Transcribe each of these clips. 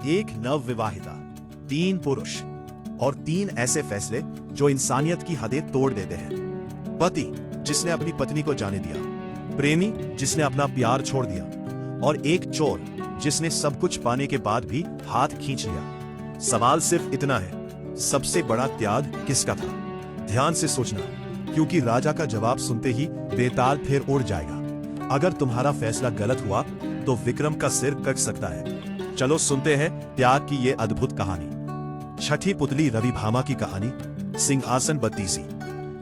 एक नवविवाहिता, 3 पुरुष और 3 ऐसे फैसले जो इंसानियत की हदें तोड़ देते हैं। पति जिसने अपनी पत्नी को जाने दिया, प्रेमी जिसने अपना प्यार छोड़ दिया, और एक चोर जिसने सब कुछ पाने के बाद भी हाथ खींच लिया। सवाल सिर्फ इतना है, सबसे बड़ा त्याग किसका था? ध्यान से सोचना, क्योंकि राजा का जवाब सुनते ही बेताल फिर उड़ जाएगा। अगर तुम्हारा फैसला गलत हुआ तो विक्रम का सिर कट सकता है। चलो सुनते हैं त्याग की ये अद्भुत कहानी। छठी पुतली रविभामा की कहानी। सिंहासन बत्तीसी।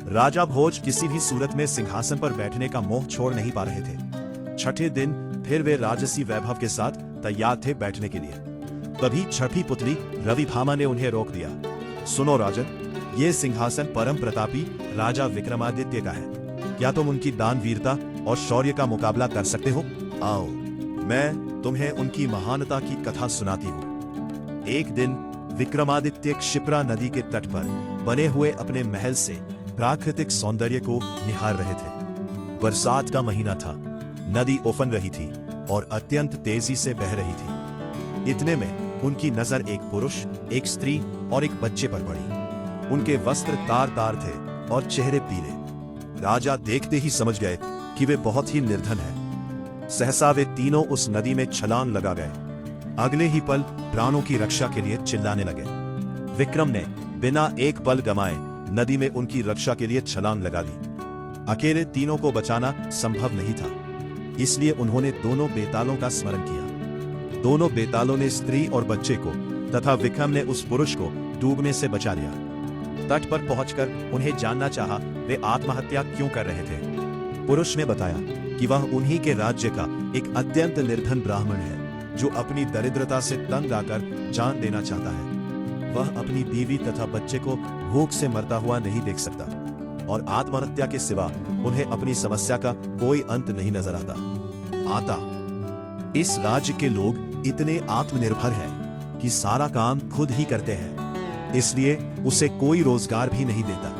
राजा भोज किसी भी सूरत में सिंहासन पर बैठने का मोह छोड़ नहीं पा रहे थे। छठे दिन फिर वे राजसी वैभव के साथ तैयार थे बैठने के लिए। तभी छठी पुतली रविभामा ने उन्हें रोक दिया। सुनो राजन, ये सिंहासन परम प्रतापी राजा विक्रमादित्य का है। क्या तुम उनकी दानवीरता और शौर्य का मुकाबला कर सकते हो? आओ, मैं तुम्हें उनकी महानता की कथा सुनाती हूँ। एक दिन विक्रमादित्य क्षिप्रा नदी के तट पर बने हुए अपने महल से प्राकृतिक सौंदर्य को निहार रहे थे। बरसात का महीना था, नदी उफन रही थी और अत्यंत तेजी से बह रही थी। इतने में उनकी नजर एक पुरुष, एक स्त्री और एक बच्चे पर पड़ी। उनके वस्त्र तार तार थे और चेहरे पीले। राजा देखते ही समझ गए कि वे बहुत ही निर्धन हैं। सहसा वे तीनों उस नदी में छलांग लगा गए। अगले ही पल प्राणों की रक्षा के लिए चिल्लाने लगे। विक्रम ने बिना एक पल गमाए नदी में उनकी रक्षा के लिए छलांग लगा दी। अकेले तीनों को बचाना संभव नहीं था, इसलिए उन्होंने दोनों बेतालों का स्मरण किया। दोनों बेतालों ने स्त्री और बच्चे को तथा विक्रम ने उस पुरुष को डूबने से बचा लिया। तट पर पहुंचकर उन्हें जानना चाहा वे आत्महत्या क्यों कर रहे थे। पुरुष ने बताया कि वह उन्हीं के राज्य का एक अत्यंत निर्धन ब्राह्मण है जो अपनी दरिद्रता से तंग आकर जान देना चाहता है। वह अपनी बीवी तथा बच्चे को भूख से मरता हुआ नहीं देख सकता और आत्महत्या के सिवा उन्हें अपनी समस्या का कोई अंत नहीं नजर आता। इस राज्य के लोग इतने आत्मनिर्भर हैं कि सारा काम खुद ही करते हैं, इसलिए उसे कोई रोजगार भी नहीं देता।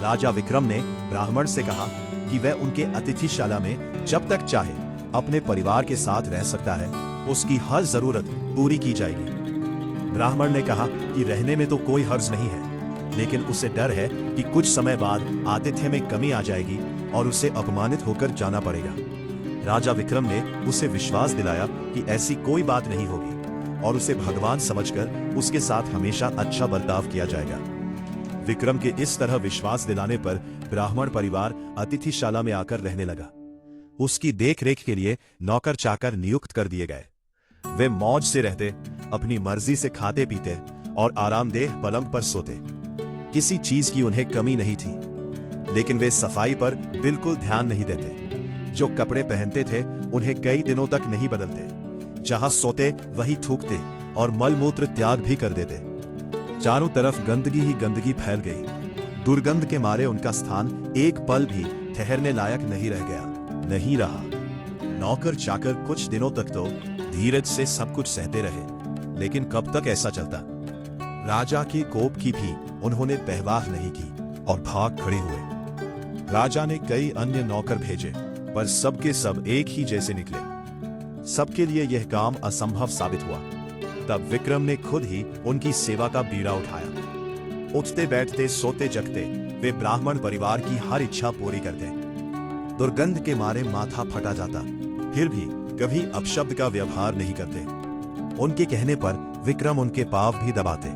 राजा विक्रम ने ब्राह्मण से कहा कि वह उनके अतिथिशाला में जब तक चाहे अपने परिवार के साथ रह सकता है, उसकी हर जरूरत पूरी की जाएगी। ब्राह्मण ने कहा कि रहने में तो कोई हर्ज नहीं है, लेकिन उसे डर है कि कुछ समय बाद आतिथ्य में कमी आ जाएगी और उसे अपमानित होकर जाना पड़ेगा। राजा विक्रम ने उसे विश्वास दिलाया कि ऐसी कोई बात नहीं होगी और उसे भगवान समझकर उसके साथ हमेशा अच्छा बर्ताव किया जाएगा। विक्रम के इस तरह विश्वास दिलाने पर ब्राह्मण परिवार अतिथिशाला में आकर रहने लगा। उसकी देखरेख के लिए नौकर चाकर नियुक्त कर दिए गए। वे मौज से रहते, अपनी मर्जी से खाते पीते और आरामदेह पलंग पर सोते। किसी चीज की उन्हें कमी नहीं थी, लेकिन वे सफाई पर बिल्कुल ध्यान नहीं देते। जो कपड़े पहनते थे उन्हें कई दिनों तक नहीं बदलते। जहां सोते वहीं थूकते और मलमूत्र त्याग भी कर देते। चारों तरफ गंदगी ही गंदगी फैल गई। दुर्गंध के मारे उनका स्थान एक पल भी ठहरने लायक नहीं रहा। नौकर चाकर कुछ दिनों तक तो धीरज से सब कुछ सहते रहे, लेकिन कब तक ऐसा चलता? राजा के कोप की भी उन्होंने परवाह नहीं की और भाग खड़े हुए। राजा ने कई अन्य नौकर भेजे, पर सबके सब एक ही जैसे निकले। सबके लिए यह काम असंभव साबित हुआ। तब विक्रम ने खुद ही उनकी सेवा का बीड़ा उठाया। उठते बैठते सोते जगते वे ब्राह्मण परिवार की हर इच्छा पूरी करते। दुर्गंध के मारे माथा फटा जाता, फिर भी कभी अपशब्द का व्यवहार नहीं करते। उनके कहने पर विक्रम उनके पांव भी दबाते।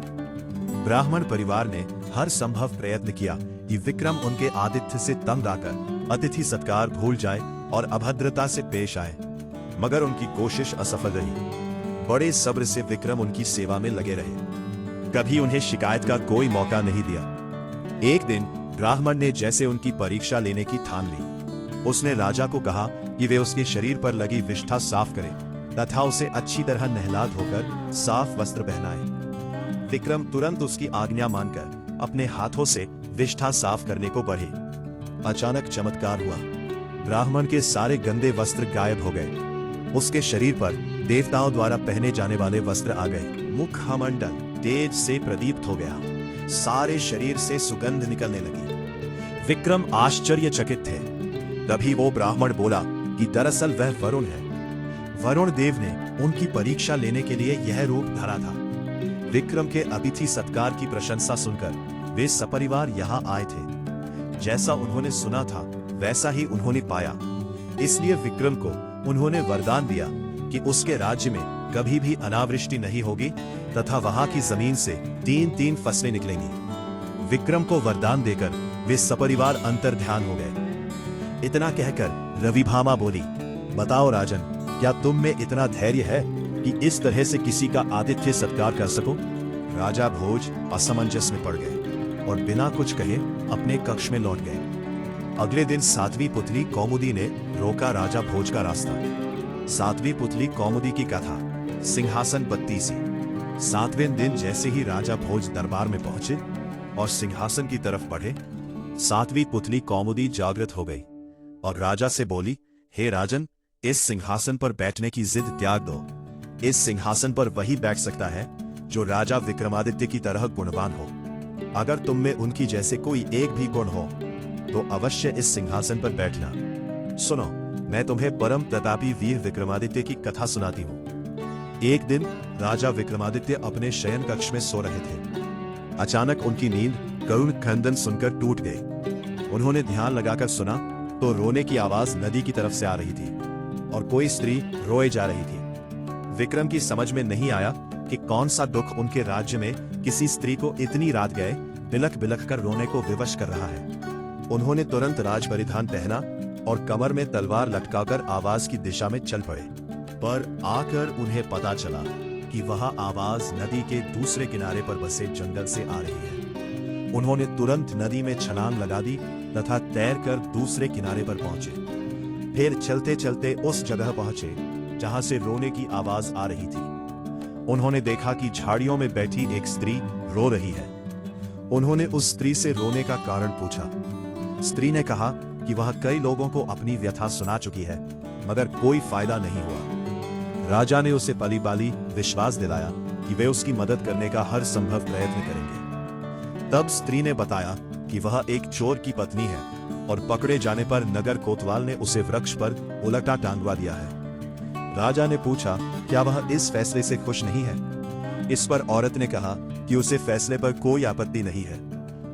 ब्राह्मण परिवार ने हर संभव प्रयत्न किया कि विक्रम उनके आतिथ्य से तंग आकर अतिथि सत्कार भूल जाए और अभद्रता से पेश आए, मगर उनकी कोशिश असफल रही। बड़े सब्र से विक्रम उनकी सेवा में लगे रहे, कभी उन्हें शिकायत का कोई मौका नहीं दिया। एक दिन ब्राह्मण ने जैसे उनकी परीक्षा लेने की ठान ली। उसने राजा को कहा कि वे उसके शरीर पर लगी विष्ठा साफ करें तथा उसे अच्छी तरह नहला धोकर साफ वस्त्र पहनाए। विक्रम तुरंत उसकी आज्ञा मानकर अपने हाथों से विष्ठा साफ करने को बढ़े। अचानक चमत्कार हुआ। ब्राह्मण के सारे गंदे वस्त्र गायब हो गए। उसके शरीर पर देवताओं द्वारा पहने जाने वाले वस्त्र आ गए। मुखमंडल तेज से प्रदीप्त हो गया। सारे शरीर से सुगंध निकलने लगी। विक्रम आश्चर्यचकित थे। तभी वो ब्राह्मण बोला कि दरअसल वह वरुण है। वरुण देव ने उनकी परीक्षा लेने के लिए यह रूप धरा था। विक्रम के अतिथि सत्कार की प्रशंसा सुनकर वे सपरिवार यहाँ आए थे। जैसा उन्होंने सुना था वैसा ही उन्होंने पाया। इसलिए विक्रम को उन्होंने वरदान दिया कि उसके राज्य में कभी भी अनावृष्टि नहीं होगी तथा वहां की जमीन से 3-3 फसलें निकलेंगी। विक्रम को वरदान देकर वे सपरिवार अंतर्ध्यान हो गए। इतना कहकर रविभामा बोली, बताओ राजन, क्या तुम में इतना धैर्य है कि इस तरह से किसी का आतिथ्य सत्कार कर सको? राजा भोज असमंजस में पड़ गए और बिना कुछ कहे अपने कक्ष में लौट गए। अगले दिन सातवीं पुतली कौमुदी ने रोका राजा भोज का रास्ता। सातवीं पुतली कौमुदी की कथा सिंहासन बत्तीसी। सातवें दिन जैसे ही राजा भोज दरबार में पहुंचे और सिंहासन की तरफ बढ़े, सातवीं पुतली कौमुदी जागृत हो गई और राजा से बोली, हे राजन, इस सिंहासन पर बैठने की जिद त्याग दो। इस सिंहासन पर वही बैठ सकता है जो राजा विक्रमादित्य की तरह गुणवान हो। अगर तुम में उनकी जैसे कोई एक भी गुण हो तो अवश्य इस सिंहासन पर बैठना। सुनो, मैं तुम्हें परम प्रतापी वीर विक्रमादित्य की कथा सुनाती हूँ। एक दिन राजा विक्रमादित्य अपने शयन कक्ष में सो रहे थे। अचानक उनकी नींद करुण क्रंदन सुनकर टूट गई। उन्होंने ध्यान लगाकर सुना तो रोने की आवाज नदी की तरफ से आ रही थी और कोई स्त्री रोए जा रही थी। विक्रम की समझ में नहीं आया कि कौन सा दुख उनके राज्य में किसी स्त्री को इतनी रात गए बिलख बिलख कर रोने को विवश कर रहा है। उन्होंने तुरंत राज परिधान पहना और कमर में तलवार लटकाकर आवाज की दिशा में चल पड़े। पर आकर उन्हें पता चला कि वह आवाज नदी के दूसरे किनारे पर बसे जंगल से आ रही है। उन्होंने तुरंत नदी में छलांग लगा दी तथा तैरकर दूसरे किनारे पर पहुंचे। फिर चलते चलते उस जगह पहुंचे जहां से रोने की आवाज आ रही थी। उन्होंने देखा कि झाड़ियों में बैठी एक स्त्री रो रही है। उन्होंने उस स्त्री से रोने का कारण पूछा। स्त्री ने कहा कि वह कई लोगों को अपनी व्यथा सुना चुकी है मगर कोई फायदा नहीं हुआ। राजा ने उसे पली बाली विश्वास दिलाया कि वे उसकी मदद करने का हर संभव प्रयत्न करेंगे। तब स्त्री ने बताया कि वह एक चोर की पत्नी है और पकड़े जाने पर नगर कोतवाल ने उसे वृक्ष पर उलटा टांगवा दिया है। राजा ने पूछा, क्या वह इस फैसले से खुश नहीं है? इस पर औरत ने कहा कि उसे फैसले पर कोई आपत्ति नहीं है,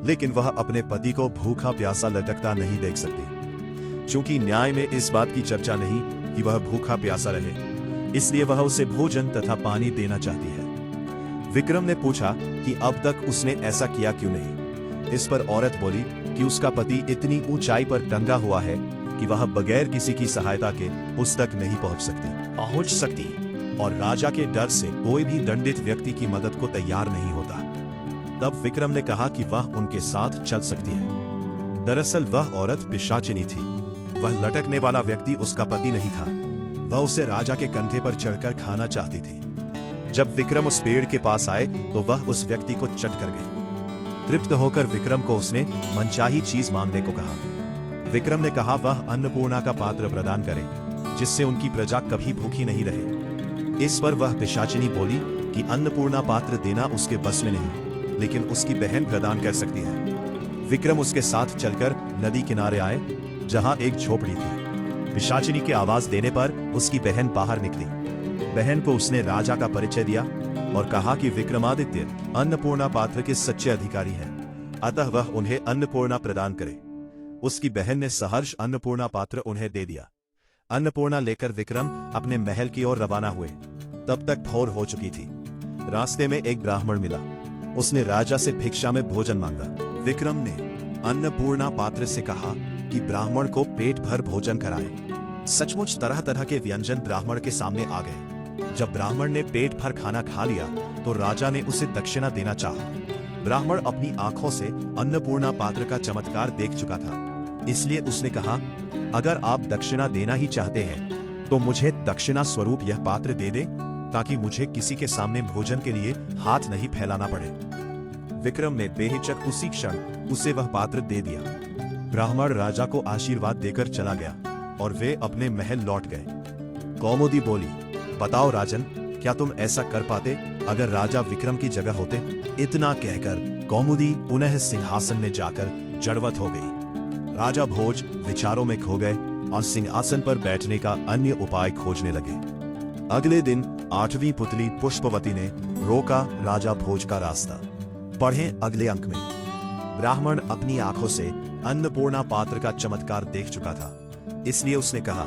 लेकिन वह अपने पति को भूखा प्यासा लटकता नहीं देख सकती। चूंकि न्याय में इस बात की चर्चा नहीं कि वह भूखा प्यासा रहे, इसलिए वह उसे भोजन तथा पानी देना चाहती है। विक्रम ने पूछा कि अब तक उसने ऐसा किया क्यों नहीं। इस पर औरत बोली कि उसका पति इतनी ऊंचाई पर टंगा हुआ है कि वह बगैर किसी की सहायता के उस तक नहीं पहुंच सकती और राजा के डर से कोई भी दंडित व्यक्ति की मदद को तैयार नहीं होता। तब विक्रम ने कहा कि वह उनके साथ चल सकती है। दरअसल वह औरत पिशाचिनी थी। वह लटकने वाला व्यक्ति उसका पति नहीं था। वह उसे राजा के कंधे पर चढ़कर खाना चाहती थी। जब विक्रम उस पेड़ के पास आए तो वह उस व्यक्ति को चट कर गई। तृप्त होकर विक्रम को उसने मनचाही चीज मांगने को कहा। विक्रम ने कहा वह अन्नपूर्णा का पात्र प्रदान करे जिससे उनकी प्रजा कभी भूखी नहीं रहे। इस पर वह पिशाचिनी बोली कि अन्नपूर्णा पात्र देना उसके बस में नहीं, लेकिन उसकी बहन प्रदान कर सकती है। विक्रम उसके साथ चलकर नदी किनारे आए जहां एक झोपड़ी थी। पिशाचिनी के आवाज देने पर उसकी बहन बाहर निकली। बहन को उसने राजा का परिचय दिया और कहा कि विक्रमादित्य अन्नपूर्णा पात्र के सच्चे अधिकारी हैं, अतः वह उन्हें अन्नपूर्णा प्रदान करे। उसकी बहन ने सहर्ष अन्नपूर्णा पात्र उन्हें दे दिया। अन्नपूर्णा लेकर विक्रम अपने महल की ओर रवाना हुए। तब तक भोर हो चुकी थी। रास्ते में एक ब्राह्मण मिला। उसने राजा से भिक्षा में भोजन मांगा। विक्रम ने अन्नपूर्णा पात्र से कहा कि ब्राह्मण को पेट भर भोजन कराए। सचमुच तरह तरह के व्यंजन ब्राह्मण के सामने आ गए। जब ब्राह्मण ने पेट भर खाना खा लिया तो राजा ने उसे दक्षिणा देना चाहा। ब्राह्मण अपनी आंखों से अन्नपूर्णा पात्र का चमत्कार देख चुका था, इसलिए उसने कहा, अगर आप दक्षिणा देना ही चाहते हैं तो मुझे दक्षिणा स्वरूप यह पात्र दे दे, ताकि मुझे किसी के सामने भोजन के लिए हाथ नहीं फैलाना पड़े। विक्रम ने बेहिचक उसी क्षण उसे वह पात्र दे दिया। ब्राह्मण राजा को आशीर्वाद देकर चला गया और वे अपने महल लौट गए। कौमुदी बोली, बताओ राजन, क्या तुम ऐसा कर पाते अगर राजा विक्रम की जगह होते? इतना कहकर कौमुदी पुनः सिंहासन में जाकर जड़वत हो गई। राजा भोज विचारों में खो गए और सिंहासन पर बैठने का अन्य उपाय खोजने लगे। अगले दिन 8वीं पुतली पुष्पवती ने रोका राजा भोज का रास्ता। पढ़ें अगले अंक में। ब्राह्मण अपनी आंखों से अन्नपूर्णा पात्र का चमत्कार देख चुका था, इसलिए उसने कहा,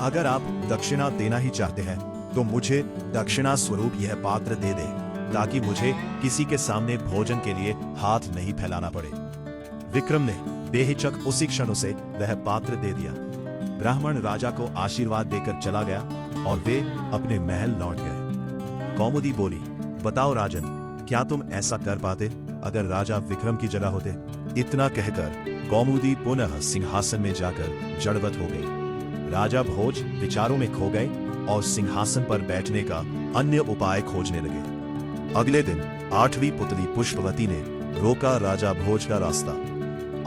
अगर आप दक्षिणा देना ही चाहते हैं तो मुझे दक्षिणा स्वरूप यह पात्र दे दे, ताकि मुझे किसी के सामने भोजन के लिए हाथ नहीं फैलाना पड़े। विक्रम ने बेहिचक उसी क्षण उसे वह पात्र दे दिया। ब्राह्मण राजा को आशीर्वाद देकर चला गया और वे अपने महल लौट गए। कौमुदी बोली, बताओ राजन, क्या तुम ऐसा कर पाते अगर राजा विक्रम की जगह होते? इतना कहकर कौमुदी पुनः सिंहासन में जाकर जड़वत हो गई। राजा भोज विचारों में खो गए और सिंहासन पर बैठने का अन्य उपाय खोजने लगे। अगले दिन 8वीं पुतली पुष्पवती ने रोका राजा भोज का रास्ता।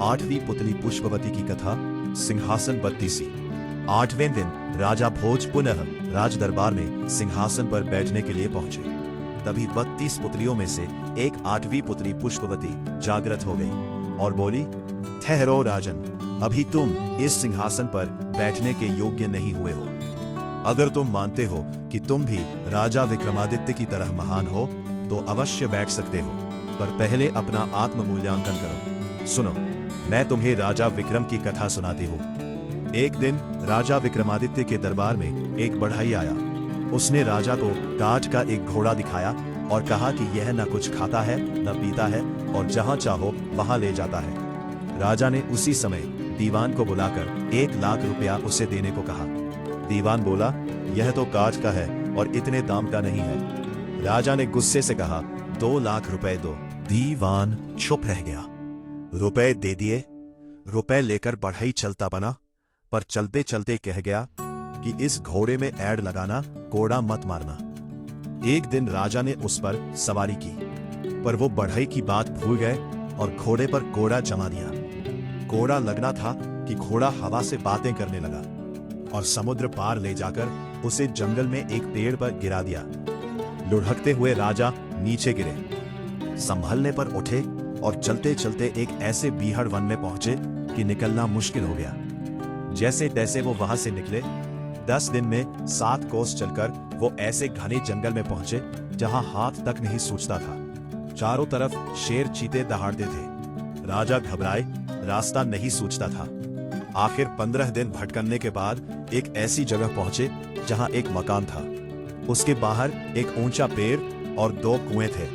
8वीं पुतली पुष्पवती की कथा सिंहासन 32। 8वें दिन राजा भोज पुनः राज दरबार में सिंहासन पर बैठने के लिए पहुंचे। तभी 32 पुत्रियों में से एक 8वीं पुत्री पुष्पवती जागृत हो गई और बोली, ठहरो राजन, अभी तुम इस सिंहासन पर बैठने के योग्य नहीं हुए हो। अगर तुम मानते हो कि तुम भी राजा विक्रमादित्य की तरह महान हो तो अवश्य बैठ सकते हो, पर पहले अपना आत्म मूल्यांकन करो। सुनो, मैं तुम्हें राजा विक्रम की कथा सुनाती हूँ। एक दिन राजा विक्रमादित्य के दरबार में एक बढ़ई आया। उसने राजा को काठ का एक घोड़ा दिखाया और कहा कि यह न कुछ खाता है न पीता है और जहां चाहो वहां ले जाता है। राजा ने उसी समय दीवान को बुलाकर 1 लाख रुपया उसे देने को कहा। दीवान बोला, यह तो काठ का है और इतने दाम का नहीं है। राजा ने गुस्से से कहा, 2 लाख रुपए दो। दीवान चुप रह गया। रुपए दे दिए। रुपए लेकर बढ़ई चलता बना, पर चलते चलते कह गया कि इस घोड़े में ऐड लगाना, कोड़ा मत मारना। एक दिन राजा ने उस पर सवारी की, पर वो बढ़ई की बात भूल गए और घोड़े पर कोड़ा जमा दिया। कोड़ा लगना था कि घोड़ा हवा से बातें करने लगा और समुद्र पार ले जाकर उसे जंगल में एक पेड़ पर गिरा दिया। लुढ़कते हुए राजा नीचे गिरे। संभलने पर उठे और चलते चलते एक ऐसे बीहड़ वन में पहुंचे कि निकलना मुश्किल हो गया। जैसे तैसे वो वहां से निकले। 10 दिन में 7 कोस चलकर वो ऐसे घने जंगल में पहुंचे जहां हाथ तक नहीं सूझता था। चारों तरफ शेर चीते दहाड़ते थे। राजा घबराए, रास्ता नहीं सूझता था। आखिर 15 दिन भटकने के बाद एक ऐसी जगह पहुंचे जहां एक मकान था। उसके बाहर एक ऊंचा पेड़ और 2 कुएं थे।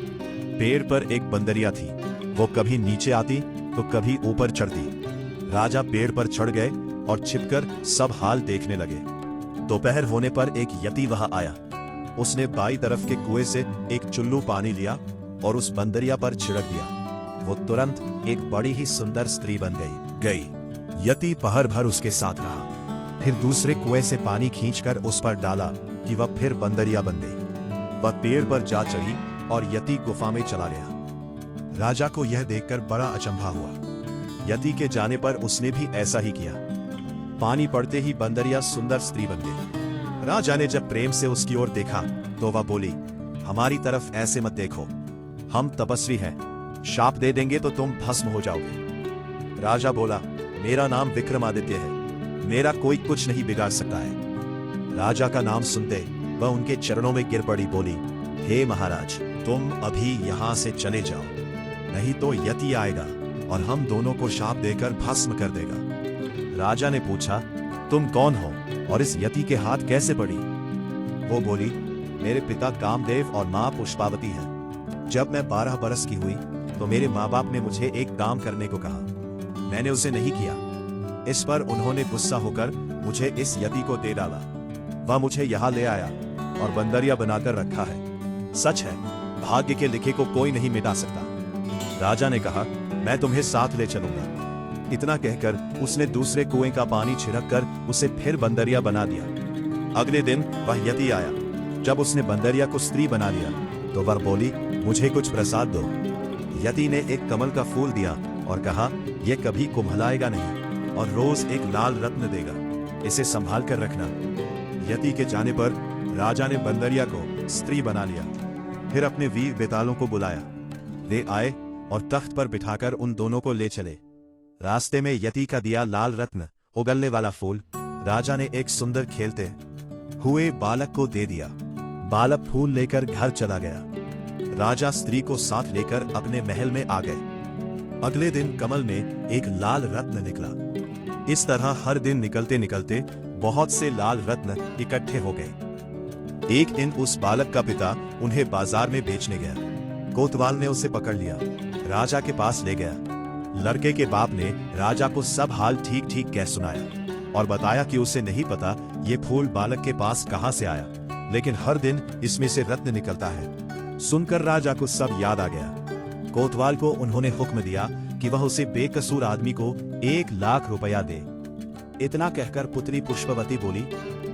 पेड़ पर एक बंदरिया थी। वो कभी नीचे आती तो कभी ऊपर चढ़ती। राजा पेड़ पर चढ़ गए और छिपकर सब हाल देखने लगे। दोपहर होने पर एक यति वहां आया। उसने बाई तरफ के कुएं से एक चुल्लू पानी लिया और उस बंदरिया पर छिड़क दिया। वो तुरंत एक बड़ी ही सुंदर स्त्री बन गई। यति पहर भर उसके साथ रहा, फिर दूसरे कुएं से पानी खींचकर उस पर डाला कि वह फिर बंदरिया बन गई। वह पेड़ पर जा चढ़ी और यति गुफा में चला गया। राजा को यह देखकर बड़ा अचंभा हुआ। यति के जाने पर उसने भी ऐसा ही किया। पानी पड़ते ही बंदरिया सुंदर स्त्री बन गई। राजा ने जब प्रेम से उसकी ओर देखा तो वह बोली, हमारी तरफ ऐसे मत देखो, हम तपस्वी हैं, शाप दे देंगे तो तुम भस्म हो जाओगे। राजा बोला, मेरा नाम विक्रमादित्य है, मेरा कोई कुछ नहीं बिगाड़ सकता है। राजा का नाम सुनते वह उनके चरणों में गिर पड़ी, बोली, हे महाराज, तुम अभी यहां से चले जाओ, नहीं तो यति आएगा और हम दोनों को शाप देकर भस्म कर देगा। राजा ने पूछा, तुम कौन हो और इस यति के हाथ कैसे पड़ी? वो बोली, मेरे पिता कामदेव और माँ पुष्पावती हैं। जब मैं 12 बरस की हुई तो मेरे माँ बाप ने मुझे एक काम करने को कहा। मैंने उसे नहीं किया। इस पर उन्होंने गुस्सा होकर मुझे इस यति को दे डाला। वह मुझे यहाँ ले आया और बंदरिया बनाकर रखा है। सच है, भाग्य के लिखे को कोई नहीं मिटा सकता। राजा ने कहा, मैं तुम्हें साथ ले चलूंगा। इतना कहकर उसने दूसरे कुएं का पानी छिड़क कर उसे फिर बंदरिया बना दिया। अगले दिन वह यति आया। जब उसने बंदरिया को स्त्री बना लिया तो वह बोली, मुझे कुछ प्रसाद दो। यति ने एक कमल का फूल दिया और कहा, यह कभी कुम्हलाएगा नहीं और रोज एक लाल रत्न देगा, इसे संभाल कर रखना। यति के जाने पर राजा ने बंदरिया को स्त्री बना लिया। फिर अपने वीर बेतालों को बुलाया। वे आए और तख्त पर बिठाकर उन दोनों को ले चले। रास्ते में यति का दिया लाल रत्न, उगलने वाला फूल, राजा ने एक सुंदर खेलते हुए बालक को दे दिया। बालक फूल लेकर घर चला गया। राजा स्त्री को साथ लेकर अपने महल में आ गए। अगले दिन कमल में एक लाल रत्न निकला। इस तरह हर दिन निकलते निकलते बहुत से लाल रत्न इकट्ठे हो गए। एक दिन उस बालक का पिता उन्हें बाजार में बेचने गया। कोतवाल ने उसे पकड़ लिया, राजा के पास ले गया। लड़के के बाप ने राजा को सब हाल ठीक ठीक कह सुनाया और बताया कि उसे नहीं पता ये फूल बालक के पास कहां से आया, लेकिन हर दिन इसमें से रत्न निकलता है। सुनकर राजा को सब याद आ गया। कोतवाल को उन्होंने हुक्म दिया कि वह उसे बेकसूर आदमी को 1 लाख रुपया दे। इतना कहकर पुत्री पुष्पवती बोली,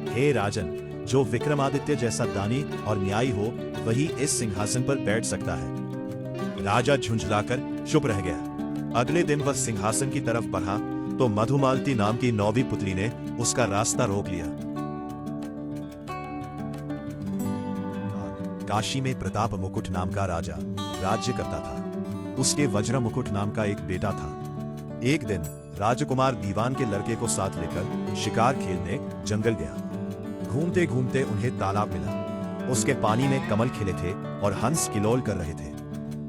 हे राजन, जो विक्रमादित्य जैसा दानी और न्यायी हो वही इस सिंहासन पर बैठ सकता है। राजा झुंझलाकर चुप रह गया। अगले दिन वह सिंहासन की तरफ बढ़ा तो मधुमालती नाम की 9वीं पुत्री ने उसका रास्ता रोक लिया। काशी में प्रताप मुकुट नाम का राजा राज्य करता था। उसके वज्र मुकुट नाम का एक बेटा था। एक दिन राजकुमार दीवान के लड़के को साथ लेकर शिकार खेलने जंगल गया। घूमते घूमते उन्हें तालाब मिला। उसके पानी में कमल खिले थे और हंस किलोल कर रहे थे।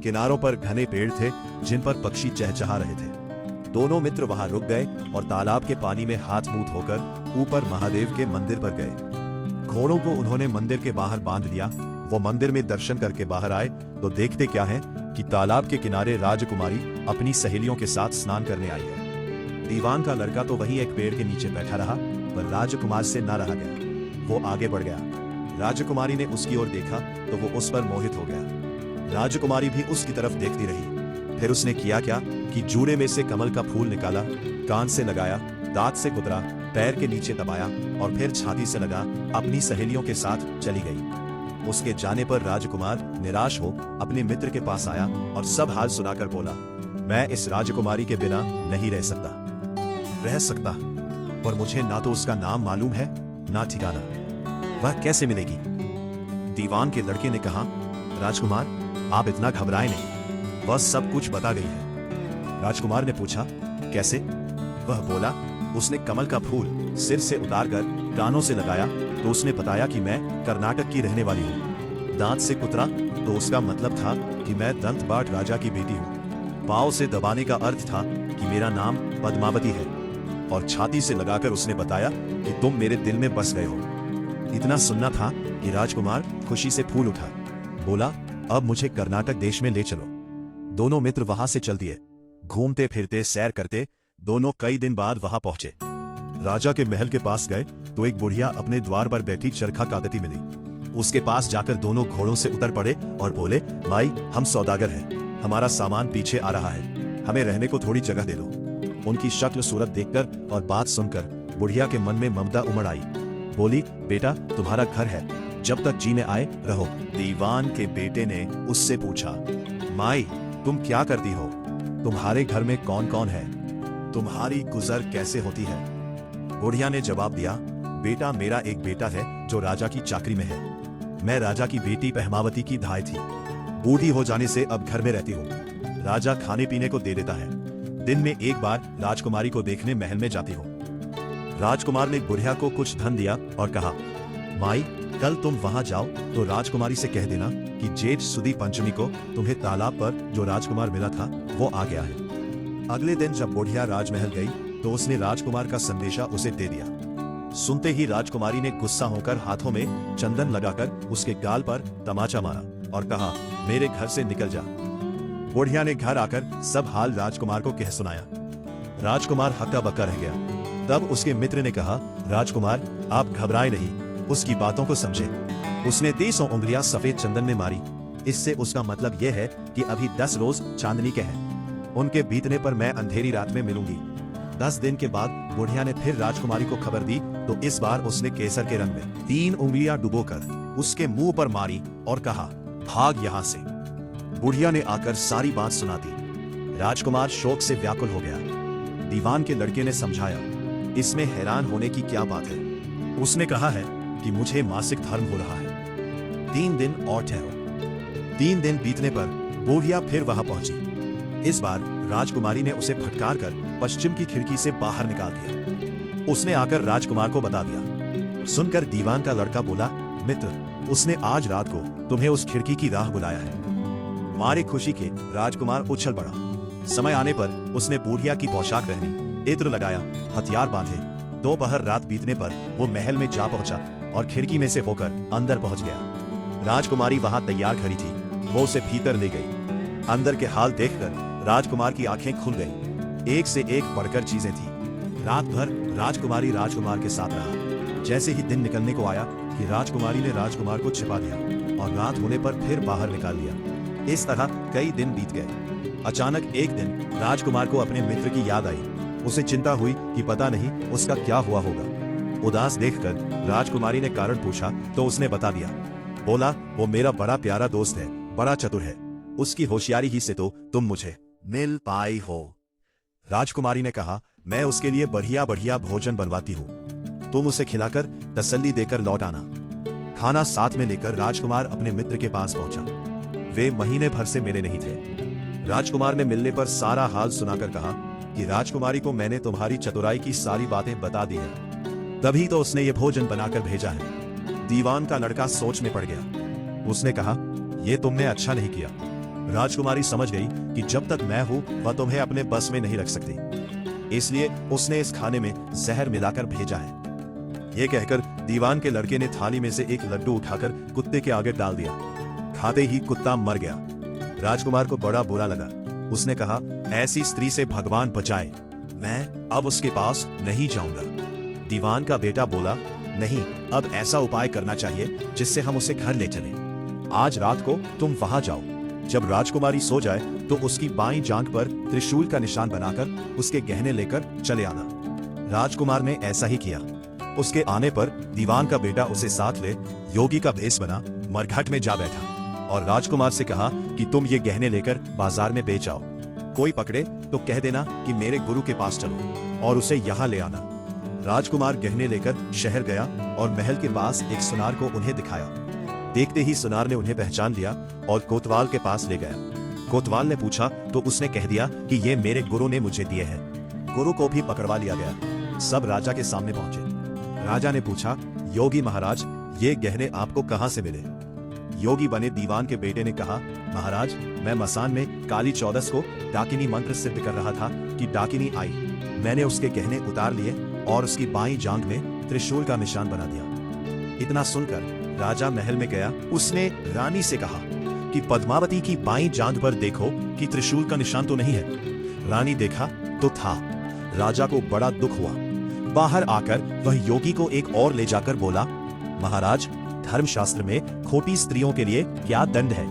किनारों पर घने पेड़ थे जिन पर पक्षी चहचहा रहे थे। दोनों मित्र वहां रुक गए और तालाब के पानी में हाथ मुंह धोकर ऊपर महादेव के मंदिर पर गए। घोड़ों को उन्होंने मंदिर के बाहर बांध दिया। वो मंदिर में दर्शन करके बाहर आए तो देखते क्या है कि तालाब के किनारे राजकुमारी अपनी सहेलियों के साथ स्नान करने आई है। दीवान का लड़का तो वहीं एक पेड़ के नीचे बैठा रहा, पर राजकुमार से न रहा गया। वो आगे बढ़ गया। राजकुमारी ने उसकी ओर देखा तो वो उस पर मोहित हो गया। राजकुमारी भी उसकी तरफ देखती रही। फिर उसने किया क्या कि जूड़े में से कमल का फूल निकाला, कान से लगाया, दांत से कुतरा, पैर के नीचे दबाया और फिर छाती से लगा अपनी सहेलियों के साथ चली गई। उसके जाने पर राजकुमार निराश हो अपने मित्र के पास आया और सब हाल सुनाकर बोला, मैं इस राजकुमारी के बिना नहीं रह सकता, पर मुझे ना तो उसका नाम मालूम है ना ठिकाना। वह कैसे मिलेगी? दीवान के लड़के ने कहा, राजकुमार आप इतना घबराए नहीं, वह सब कुछ बता गई है। राजकुमार ने पूछा, कैसे? वह बोला, उसने कमल का फूल सिर से उतारकर कानों से लगाया तो उसने बताया कि मैं कर्नाटक की रहने वाली हूँ। दांत से कुतरा तो उसका मतलब था कि मैं दंतबाट राजा की बेटी हूँ। पाँव से दबाने का अर्थ था कि मेरा नाम पद्मावती है। और छाती से लगाकर उसने बताया कि तुम मेरे दिल में बस गए हो। इतना सुनना था कि राजकुमार खुशी से फूल उठा। बोला, अब मुझे कर्नाटक देश में ले चलो। दोनों मित्र वहां से चल दिए। घूमते फिरते सैर करते दोनों कई दिन बाद वहां पहुंचे। राजा के महल के पास गए तो एक बुढ़िया अपने द्वार पर बैठी चरखा काटती मिली। उसके पास जाकर दोनों घोड़ों से उतर पड़े और बोले, माई, हम सौदागर हैं, हमारा सामान पीछे आ रहा है, हमें रहने को थोड़ी जगह दे दो। उनकी शक्ल सूरत देखकर और बात सुनकर बुढ़िया के मन में ममता उमड़ आई। बोली, बेटा तुम्हारा घर है, जब तक जीने आए रहो। दीवान के बेटे ने उससे पूछा, माई तुम क्या करती हो? तुम्हारे घर में कौन कौन है? तुम्हारी गुजर कैसे होती है? बुढ़िया ने जवाब दिया, बेटा मेरा एक बेटा है जो राजा की चाकरी में है। मैं राजा की बेटी पहमावती की धाय थी। बूढ़ी हो जाने से अब घर में रहती हूँ। राजा खाने पीने को दे देता है। दिन में एक बार राजकुमारी को देखने महल में जाती हूँ। राजकुमार ने बुढ़िया को कुछ धन दिया और कहा, माई कल तुम वहां जाओ तो राजकुमारी से कह देना कि जेठ सुदी पंचमी को तुम्हें तालाब पर जो राजकुमार मिला था वो आ गया है। अगले दिन जब बुढ़िया राजमहल गई तो उसने राजकुमार का संदेशा उसे दे दिया। सुनते ही राजकुमारी ने गुस्सा होकर हाथों में चंदन लगाकर उसके गाल पर तमाचा मारा और कहा, मेरे घर से निकल जा। बुढ़िया ने घर आकर सब हाल राजकुमार को कह सुनाया। राजकुमार हक्का बक्का रह गया। तब उसके मित्र ने कहा, राजकुमार आप घबराए नहीं, उसकी बातों को समझे। उसने 300 उंगलियां सफेद चंदन में मारी। इससे उसका मतलब यह है कि अभी 10 रोज चांदनी के हैं। उनके बीतने पर मैं अंधेरी रात में मिलूंगी। 10 दिन के बाद बुढ़िया ने फिर राजकुमारी को खबर दी तो इस बार उसने केसर के रंग में 3 उंगलियां डुबोकर उसके मुंह पर मारी और कहा, भाग यहां से। बुढ़िया ने आकर सारी बात सुना दी। राजकुमार शोक से व्याकुल हो गया। दीवान के लड़के ने समझाया, इसमें हैरान होने की क्या बात है? उसने कहा है कि मुझे मासिक धर्म हो रहा है। 3 दिन और ठहरो। 3 दिन बीतने पर बुढ़िया फिर वहां पहुंची। इस बार राजकुमारी ने उसे फटकार कर पश्चिम की खिड़की से बाहर निकाल दिया। उसने आकर राजकुमार को बता दिया। सुनकर दीवान का लड़का बोला, मित्र, उसने आज रात को तुम्हें उस खिड़की की राह बुलाया है। मारे खुशी के राजकुमार उछल पड़ा। समय आने पर उसने बूढ़िया की पोशाक पहनी, इत्र लगाया, हथियार बांधे। दोपहर रात बीतने पर वो महल में जा पहुंचा और खिड़की में से होकर अंदर पहुंच गया। राजकुमारी वहां तैयार खड़ी थी। वो उसे भीतर ले गई। अंदर के हाल देखकर राजकुमार की आंखें खुल गईं। एक से एक बढ़कर चीजें थी। रात भर राजकुमारी राजकुमार के साथ रहा। जैसे ही दिन निकलने को आया कि राजकुमारी ने राजकुमार को छिपा दिया और रात होने पर फिर बाहर निकाल लिया। इस तरह कई दिन बीत गए। अचानक एक दिन राजकुमार को अपने मित्र की याद आई। उसे चिंता हुई कि पता नहीं उसका क्या हुआ होगा। उदास देखकर राजकुमारी ने कारण पूछा तो उसने बता दिया। बोला, वो मेरा बड़ा प्यारा दोस्त है, बड़ा चतुर है। उसकी होशियारी ही से तो तुम मुझे मिल पाई हो। राजकुमारी ने कहा, मैं उसके लिए बढ़िया बढ़िया भोजन बनवाती हूँ, तुम उसे खिलाकर तसल्ली देकर लौट आना। खाना साथ में लेकर राजकुमार अपने मित्र के पास पहुंचा। वे महीने भर से मिले नहीं थे। राजकुमार ने मिलने पर सारा हाल सुनाकर कहा कि राजकुमारी को मैंने तुम्हारी चतुराई की सारी बातें बता दी हैं, तभी तो उसने ये भोजन बनाकर भेजा है। दीवान का लड़का सोच में पड़ गया। उसने कहा, ये तुमने अच्छा नहीं किया। राजकुमारी समझ गई कि जब तक मैं हूं वह तुम्हें अपने बस में नहीं रख सकती, इसलिए उसने इस खाने में जहर मिलाकर भेजा है। ये कहकर दीवान के लड़के ने थाली में से एक लड्डू उठाकर कुत्ते के आगे डाल दिया। खाते ही कुत्ता मर गया। राजकुमार को बड़ा बुरा लगा। उसने कहा, ऐसी स्त्री से भगवान बचाए, मैं अब उसके पास नहीं जाऊंगा। दीवान का बेटा बोला, नहीं, अब ऐसा उपाय करना चाहिए जिससे हम उसे घर ले चलें। आज रात को तुम वहां जाओ। जब राजकुमारी सो जाए तो उसकी बाईं जांघ पर त्रिशूल का निशान बनाकर उसके गहने लेकर चले आना। राजकुमार ने ऐसा ही किया। उसके आने पर दीवान का बेटा उसे साथ ले योगी का भेष बना मरघट में जा बैठा और राजकुमार से कहा कि तुम ये गहने लेकर बाजार में बेच आओ। कोई पकड़े तो कह देना कि मेरे गुरु के पास चलो और उसे यहाँ ले आना। राजकुमार गहने लेकर शहर गया और महल के पास एक सुनार को उन्हें दिखाया। देखते ही सुनार ने उन्हें पहचान लिया और कोतवाल के पास ले गया। कोतवाल ने पूछा तो उसने कह दिया कि ये मेरे गुरु ने मुझे दिए हैं। गुरु को भी पकड़वा लिया गया। सब राजा के सामने पहुंचे। राजा ने पूछा, योगी महाराज, ये गहने आपको कहां से मिले? योगी बने दीवान के बेटे ने कहा, महाराज, मैं मसान में काली चौदस को डाकिनी मंत्र सिद्ध कर रहा था कि डाकिनी आई। मैंने उसके गहने उतार लिए और उसकी बाईं जांघ में त्रिशूल का निशान बना दिया। इतना सुनकर राजा महल में गया। उसने रानी से कहा कि पद्मावती की बाईं जांघ पर देखो कि त्रिशूल का निशान तो नहीं है। रानी देखा तो था। राजा को बड़ा दुख हुआ। बाहर आकर वह योगी को एक और ले जाकर बोला, महाराज, धर्मशास्त्र में खोटी स्त्रियों के लिए क्या दंड है?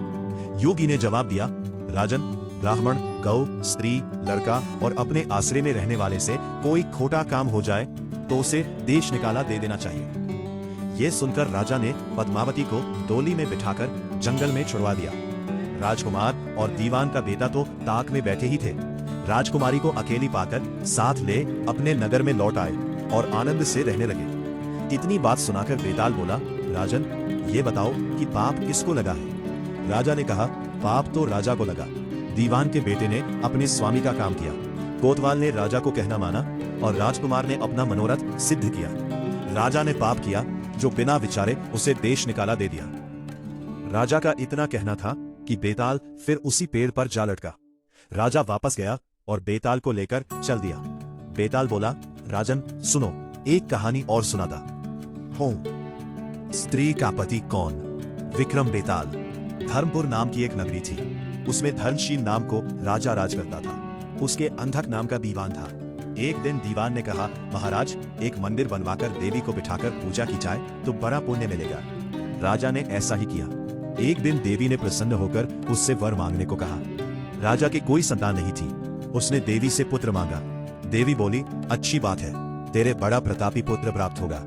योगी ने जवाब दिया, राजन, ब्राह्मण, गौ, स्त्री, लड़का और अपने आश्रय में रहने वाले से कोई खोटा काम हो जाए तो उसे देश निकाला दे देना चाहिए। ये सुनकर राजा ने पद्मावती को डोली में बिठाकर जंगल में छुड़वा दिया। राजकुमार और दीवान का बेटा तो ताक में बैठे ही थे। राजकुमारी को अकेली पाकर साथ ले अपने नगर में लौट आए और आनंद से रहने लगे। इतनी बात सुनाकर बेताल बोला, राजन, ये बताओ कि पाप किसको लगा है? राजा ने कहा, पाप तो राजा को लगा। दीवान के बेटे ने अपने स्वामी का काम किया। कोतवाल ने राजा को कहना माना और राजकुमार ने अपना मनोरथ सिद्ध किया। राजा ने पाप किया जो बिना विचारे उसे देश निकाला दे दिया। राजा का इतना कहना था कि बेताल फिर उसी पेड़ पर जा लटका। राजा वापस गया और बेताल को लेकर चल दिया। बेताल बोला, राजन, सुनो, एक कहानी और सुनाता हूं। स्त्री का पति कौन? विक्रम बेताल। धर्मपुर नाम की एक नगरी थी। उसमें धर्मशील नाम को राजा राज करता था। उसके अंधक नाम का दीवान था। एक दिन दीवान ने कहा, महाराज, एक मंदिर बनवाकर देवी को बिठाकर पूजा की जाए तो बड़ा पुण्य मिलेगा। राजा ने ऐसा ही किया। एक दिन देवी ने प्रसन्न होकर उससे वर मांगने को कहा। राजा की कोई संतान नहीं थी। उसने देवी से पुत्र मांगा। देवी बोली, अच्छी बात है, तेरे बड़ा प्रतापी पुत्र प्राप्त होगा।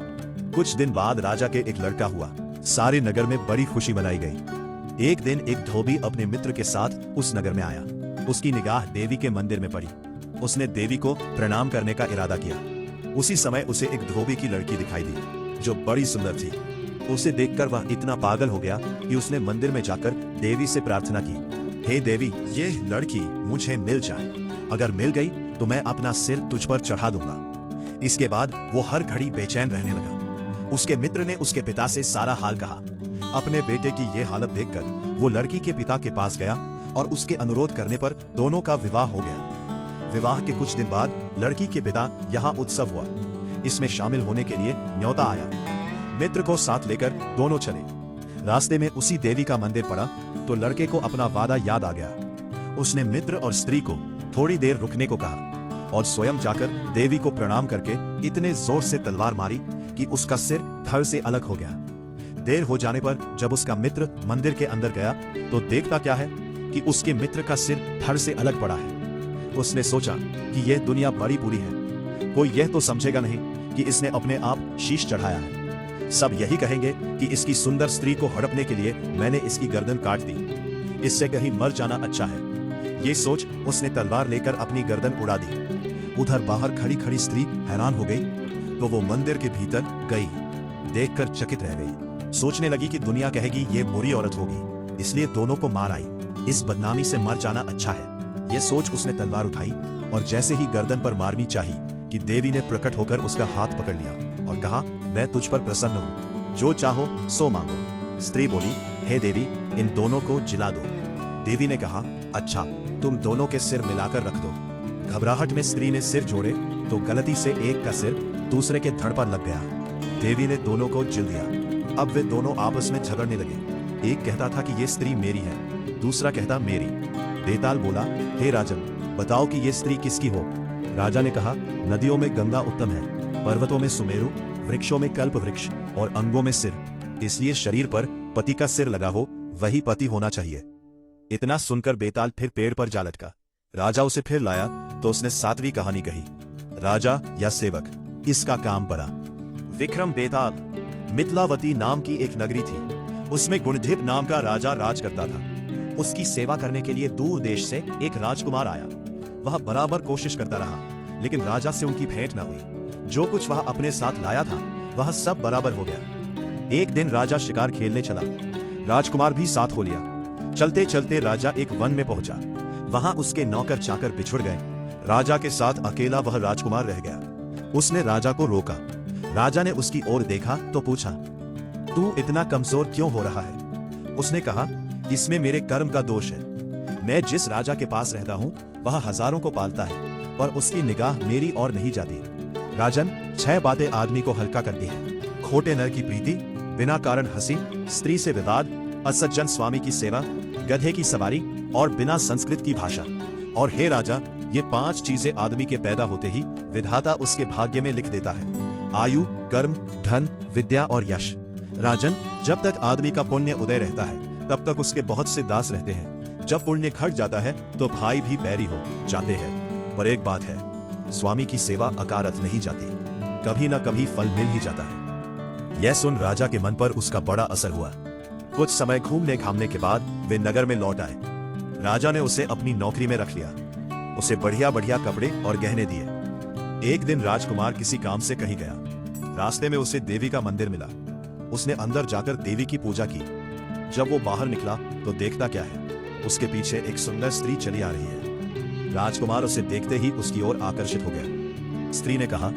कुछ दिन बाद राजा के एक लड़का हुआ। सारे नगर में बड़ी खुशी मनाई गई। एक दिन एक धोबी अपने मित्र के साथ उस नगर में आया। उसकी निगाह देवी के मंदिर में पड़ी। उसने देवी को प्रणाम करने का इरादा किया। उसी समय उसे एक धोबी की लड़की दिखाई दी जो बड़ी सुंदर थी। उसे देखकर वह इतना पागल हो गया कि उसने मंदिर में जाकर देवी से प्रार्थना की, हे देवी, ये लड़की मुझे मिल जाए। अगर मिल गई तो मैं अपना सिर तुझ पर चढ़ा दूंगा। इसके बाद वो हर घड़ी बेचैन रहने लगा। उसके मित्र ने उसके पिता से सारा हाल कहा। अपने बेटे की ये हालत देखकर वो लड़की के पिता के पास गया और उसके अनुरोध करने पर दोनों का विवाह हो गया। विवाह के कुछ दिन बाद लड़की के पिता यहाँ उत्सव हुआ। इसमें शामिल होने के लिए न्योता आया। मित्र को साथ लेकर दोनों चले। रास्ते में उसी देवी का मंदिर पड़ा तो लड़के को अपना वादा याद आ गया। उसने मित्र और स्त्री को थोड़ी देर रुकने को कहा और स्वयं जाकर देवी को प्रणाम करके इतने जोर से तलवार मारी कि उसका सिर धड़ से अलग हो गया। देर हो जाने पर जब उसका मित्र मंदिर के अंदर गया तो देखता क्या है कि उसके मित्र का सिर धड़ से अलग पड़ा है। उसने सोचा कि यह दुनिया बड़ी बुरी है, कोई यह तो समझेगा नहीं कि इसने अपने आप शीश चढ़ाया है। सब यही कहेंगे कि इसकी सुंदर स्त्री को हड़पने के लिए मैंने इसकी गर्दन काट दी, इससे कहीं मर जाना अच्छा है। ये सोच उसने तलवार लेकर अपनी गर्दन उड़ा दी। उधर बाहर खड़ी खड़ी स्त्री हैरान हो गई तो वो मंदिर के भीतर गई। देखकर चकित रह गई। सोचने लगी कि दुनिया कहेगी ये बुरी औरत होगी, इसलिए दोनों को मार आई। इस बदनामी से मर जाना अच्छा है। ये सोच उसने तलवार उठाई और जैसे ही गर्दन पर मारनी चाही कि देवी ने प्रकट होकर उसका हाथ पकड़ लिया और कहा, मैं तुझ पर प्रसन्न हूँ, जो चाहो सो मांगो। स्त्री बोली, हे देवी, इन दोनों को जिला दो। देवी ने कहा, अच्छा, तुम दोनों के सिर मिलाकर रख दो। घबराहट में स्त्री ने सिर जोड़े तो गलती से एक का सिर दूसरे के धड़ पर लग गया। देवी ने दोनों को जिल दिया। अब वे दोनों आपस में झगड़ने लगे। एक कहता था कि ये स्त्री मेरी है, दूसरा कहता मेरी। बेताल बोला, हे राजन, बताओ कि ये स्त्री किसकी हो। राजा ने कहा, नदियों में गंगा उत्तम है, पर्वतों में सुमेरु, वृक्षों में कल्प वृक्ष और अंगों में सिर, इसलिए शरीर पर पति का सिर लगा हो वही पति होना चाहिए। इतना सुनकर बेताल फिर पेड़ पर जा लटका। राजा उसे फिर लाया तो उसने सातवीं कहानी कही, राजा या सेवक, इसका काम पड़ा। विक्रम बेताल। मिथिलावती नाम की एक नगरी थी। उसमें गुणधिप नाम का राजा राज करता था। उसकी सेवा करने के लिए दूर देश से एक राजकुमार आया। वह बराबर कोशिश करता रहा लेकिन राजा से उनकी भेंट न हुई। जो कुछ वह अपने साथ लाया था वह सब बराबर हो गया। एक दिन राजा शिकार खेलने चला। राजकुमार भी साथ हो लिया। चलते चलते राजा एक वन में पहुंचा। वहां उसके नौकर चाकर बिछुड़ गए। राजा के साथ अकेला वह राजकुमार रह गया। उसने राजा को रोका। राजा ने उसकी ओर देखा तो पूछा, तू इतना कमजोर क्यों हो रहा है? उसने कहा, इसमें मेरे कर्म का दोष है। मैं जिस राजा के पास रहता हूँ वह हजारों को पालता है पर उसकी निगाह मेरी ओर नहीं जाती। राजन, 6 बातें आदमी को हल्का करती हैं। खोटे नर की प्रीति, बिना कारण हंसी, स्त्री से विवाद, असज्जन स्वामी की सेवा, गधे की सवारी और बिना संस्कृत की भाषा। और हे राजा, ये 5 चीजें आदमी के पैदा होते ही विधाता उसके भाग्य में लिख देता है। आयु, कर्म, धन, विद्या और यश। राजन, जब तक आदमी का पुण्य उदय रहता है तब तक उसके बहुत से दास रहते हैं। जब पुण्य घट जाता है तो भाई भी बैरी हो जाते हैं। पर एक बात है, स्वामी की सेवा अकारत नहीं जाती, कभी न कभी फल मिल ही जाता है। यह सुन राजा के मन पर उसका बड़ा असर हुआ। कुछ समय घूमने घामने के बाद वे नगर में लौट आए। राजा ने उसे अपनी नौकरी में रख लिया। उसे बढ़िया बढ़िया कपड़े और गहने दिए। एक दिन राजकुमार किसी काम से कहीं गया। रास्ते में उसे देवी का मंदिर मिला। उसने अंदर जाकर देवी की पूजा की। जब वो बाहर निकला तो देखता क्या है, उसके पीछे एक सुंदर स्त्री चली आ रही है। राजकुमार उसे देखते ही उसकी ओर आकर्षित हो गया। स्त्री ने कहा,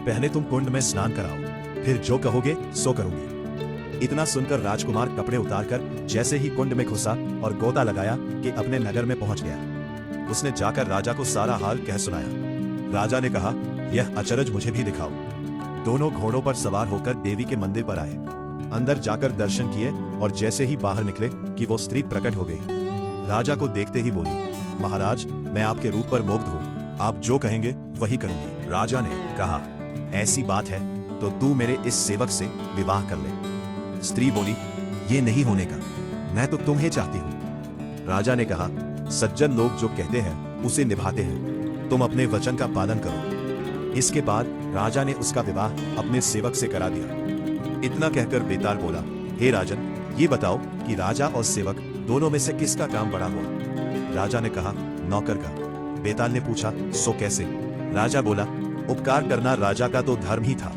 पहले तुम कुंड में स्नान कराओ, फिर जो कहोगे सो करूंगी। इतना सुनकर राजकुमार कपड़े उतारकर जैसे ही कुंड में घुसा और गोता लगाया कि अपने नगर में पहुंच गया। उसने जाकर राजा को सारा हाल कह सुनाया। राजा ने कहा, यह अचरज मुझे भी दिखाओ। दोनों घोड़ों पर सवार होकर देवी के मंदिर पर आए। अंदर जाकर दर्शन किए और जैसे ही बाहर निकले कि वो स्त्री प्रकट हो गई। राजा को देखते ही बोली, महाराज, मैं आपके रूप पर मुग्ध हूँ, आप जो कहेंगे वही करूंगी। राजा ने कहा, ऐसी बात है तो तू मेरे इस सेवक से विवाह कर ले। स्त्री बोली, ये नहीं होने का, मैं तो तुम्हें चाहती हूँ। राजा ने कहा, सज्जन लोग जो कहते हैं उसे निभाते हैं, तुम अपने वचन का पालन करो। इसके बाद राजा ने उसका विवाह अपने सेवक से करा दिया। इतना कहकर बेताल बोला, हे राजन, ये बताओ कि राजा और सेवक दोनों में से किसका काम बड़ा हुआ? राजा ने कहा, नौकर का। बेताल ने पूछा, सो कैसे? राजा बोला, उपकार करना राजा का तो धर्म ही था,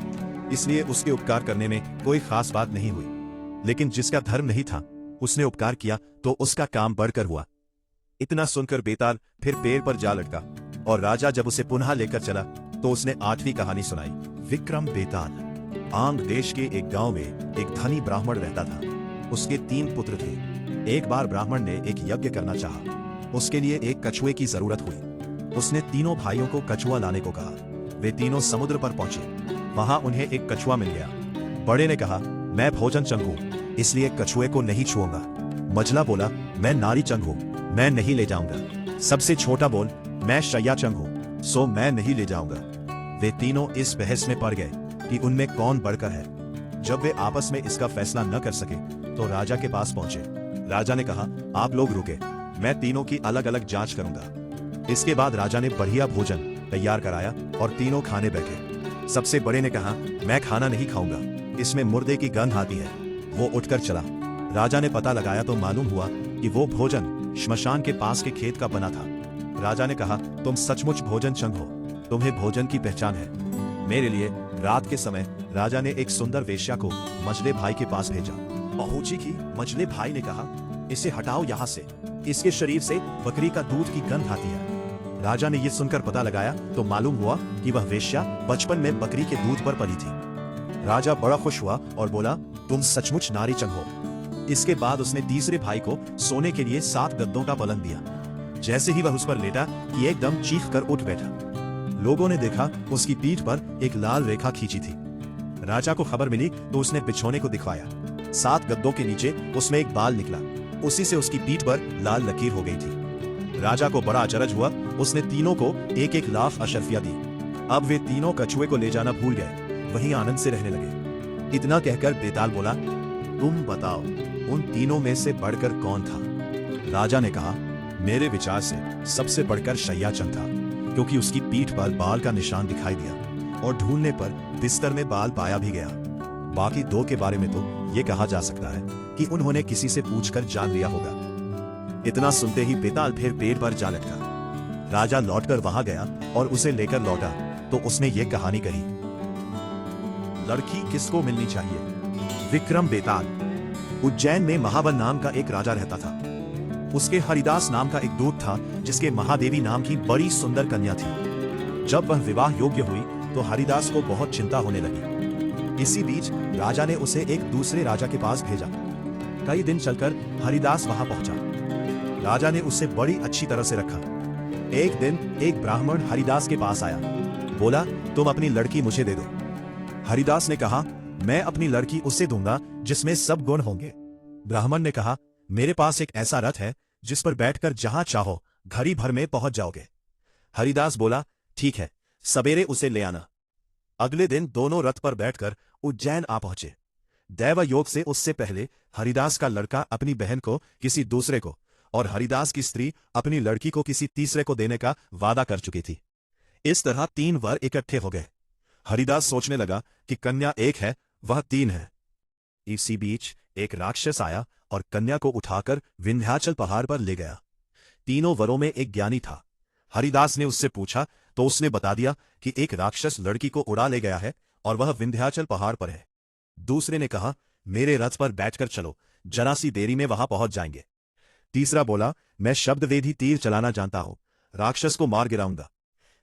इसलिए उसके उपकार करने में कोई खास बात नहीं हुई। लेकिन जिसका धर्म नहीं था उसने उपकार किया तो उसका काम बढ़कर हुआ। इतना सुनकर बेताल फिर पेड़ पर जा लटका और राजा जब उसे पुनः लेकर चला तो उसने 8वीं कहानी सुनाई, विक्रम बेताल। आंग देश के एक गांव में एक धनी ब्राह्मण रहता था। उसके 3 पुत्र थे। एक बार ब्राह्मण ने एक यज्ञ करना चाहा। उसके लिए एक कछुए की जरूरत हुई। उसने तीनों भाइयों को कछुआ लाने को कहा। वे तीनों समुद्र पर पहुंचे। वहां उन्हें एक कछुआ मिल गया। बड़े ने कहा, मैं भोजन चंग हूं, इसलिए कछुए को नहीं छुऊंगा। मझला बोला, मैं नारी चंग हूं, मैं नहीं ले जाऊंगा। सबसे छोटा बोल, मैं शैया चंग हूं, सो मैं नहीं ले जाऊंगा। वे तीनों इस बहस में पड़ गए कि उनमें कौन बढ़कर है। जब वे आपस में इसका फैसला न कर सके तो राजा के पास पहुंचे। राजा ने कहा, आप लोग रुके, मैं तीनों की अलग अलग जांच करूंगा। इसके बाद राजा ने बढ़िया भोजन तैयार कराया और तीनों खाने बैठे। सबसे बड़े ने कहा, मैं खाना नहीं खाऊंगा, इसमें मुर्दे की गंध आती है। वो उठकर चला। राजा ने पता लगाया तो मालूम हुआ कि वो भोजन श्मशान के पास के खेत का बना था। राजा ने कहा, तुम सचमुच भोजन चंग हो, तुम्हें भोजन की पहचान है। मेरे लिए रात के समय राजा ने एक सुंदर वेश्या को मझले भाई के पास भेजा। पहुंची की मझले भाई ने कहा, इसे हटाओ यहाँ से, इसके शरीर से बकरी का दूध की गंध आती है। राजा ने यह सुनकर पता लगाया तो मालूम हुआ कि वह वेश्या बचपन में बकरी के दूध पर पली थी। राजा बड़ा खुश हुआ और बोला, तुम सचमुच नारी चंग हो। इसके बाद उसने तीसरे भाई को सोने के लिए 7 गद्दों का पलंग दिया। जैसे ही वह उस पर लेटा कि एकदम चीख कर उठ बैठा। लोगों ने देखा उसकी पीठ पर एक लाल रेखा खींची थी। राजा को खबर मिली तो उसने बिछोने को दिखवाया। 7 गद्दों के नीचे उसमें एक बाल निकला, उसी से उसकी पीठ पर लाल लकीर हो गई थी। राजा को बड़ा अचरज हुआ। उसने तीनों को एक एक लाख अशर्फिया दी। अब वे तीनों कछुए को ले जाना भूल गए, वहीं आनंद से रहने लगे। इतना कहकर बेताल बोला, तुम बताओ उन तीनों में से बढ़कर कौन था? राजा ने कहा, मेरे विचार से सबसे बढ़कर शैया चंग था, क्योंकि उसकी पीठ पर बाल का निशान दिखाई दिया और ढूंढने पर बिस्तर में बाल पाया भी गया। बाकी 2 के बारे में तो ये कहा जा सकता है कि उन्होंने किसी से पूछकर जान लिया होगा। इतना सुनते ही बेताल फिर पेड़ पर जा लटका। राजा लौटकर वहां गया और उसे लेकर लौटा तो उसने ये कहानी कही। लड़की किसको मिलनी चाहिए? विक्रम बेताल। उज्जैन में महाबल नाम का एक राजा रहता था। उसके हरिदास नाम का एक दूत था जिसके महादेवी नाम की बड़ी सुंदर कन्या थी। जब वह विवाह योग्य हुई तो हरिदास को बहुत चिंता होने लगी। इसी बीच राजा ने उसे एक दूसरे राजा के पास भेजा। कई दिन चलकर हरिदास वहां पहुंचा। राजा ने उसे बड़ी अच्छी तरह से रखा। एक दिन एक ब्राह्मण हरिदास के पास आया। बोला, तुम अपनी लड़की मुझे दे दो। हरिदास ने कहा, मैं अपनी लड़की उसे दूंगा जिसमें सब गुण होंगे। ब्राह्मण ने कहा, मेरे पास एक ऐसा रथ है जिस पर बैठकर जहां चाहो घड़ी भर में पहुंच जाओगे। हरिदास बोला, ठीक है, सवेरे उसे ले आना। अगले दिन दोनों रथ पर बैठकर उज्जैन आ पहुंचे। दैव योग से उससे पहले हरिदास का लड़का अपनी बहन को किसी दूसरे को और हरिदास की स्त्री अपनी लड़की को किसी तीसरे को देने का वादा कर चुकी थी। इस तरह 3 वर इकट्ठे हो गए। हरिदास सोचने लगा कि कन्या एक है, वह 3 है। इसी बीच एक राक्षस आया और कन्या को उठाकर विंध्याचल पहाड़ पर ले गया। तीनों वरों में एक ज्ञानी था। हरिदास ने उससे पूछा तो उसने बता दिया कि एक राक्षस लड़की को उड़ा ले गया है और वह विंध्याचल पहाड़ पर है। दूसरे ने कहा, मेरे रथ पर बैठकर चलो, जरा सी देरी में वहां पहुंच जाएंगे। तीसरा बोला, मैं शब्दवेदी तीर चलाना जानता हूं, राक्षस को मार गिराऊंगा।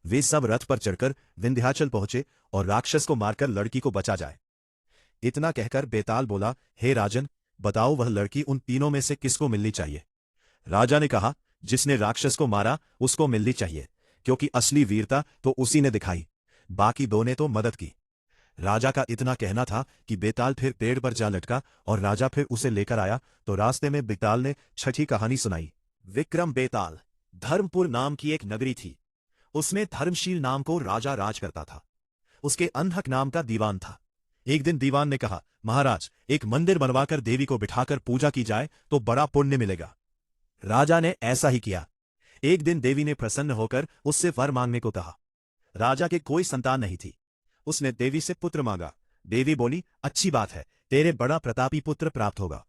वे सब रथ पर चढ़कर विंध्याचल पहुंचे और राक्षस को मारकर लड़की को बचा जाए। इतना कहकर बेताल बोला, हे राजन, बताओ वह लड़की उन तीनों में से किसको मिलनी चाहिए? राजा ने कहा, जिसने राक्षस को मारा उसको मिलनी चाहिए, क्योंकि असली वीरता तो उसी ने दिखाई, बाकी 2 ने तो मदद की। राजा का इतना कहना था कि बेताल फिर पेड़ पर जा लटका और राजा फिर उसे लेकर आया तो रास्ते में बेताल ने 6ठी कहानी सुनाई। विक्रम बेताल। धर्मपुर नाम की एक नगरी थी। उसमें धर्मशील नाम को राजा राज करता था। उसके अंधक नाम का दीवान था। एक दिन दीवान ने कहा, महाराज, एक मंदिर बनवाकर देवी को बिठाकर पूजा की जाए तो बड़ा पुण्य मिलेगा। राजा ने ऐसा ही किया। एक दिन देवी ने प्रसन्न होकर उससे वर मांगने को कहा। राजा के कोई संतान नहीं थी। उसने देवी से पुत्र मांगा। देवी बोली, अच्छी बात है, तेरे बड़ा प्रतापी पुत्र प्राप्त होगा।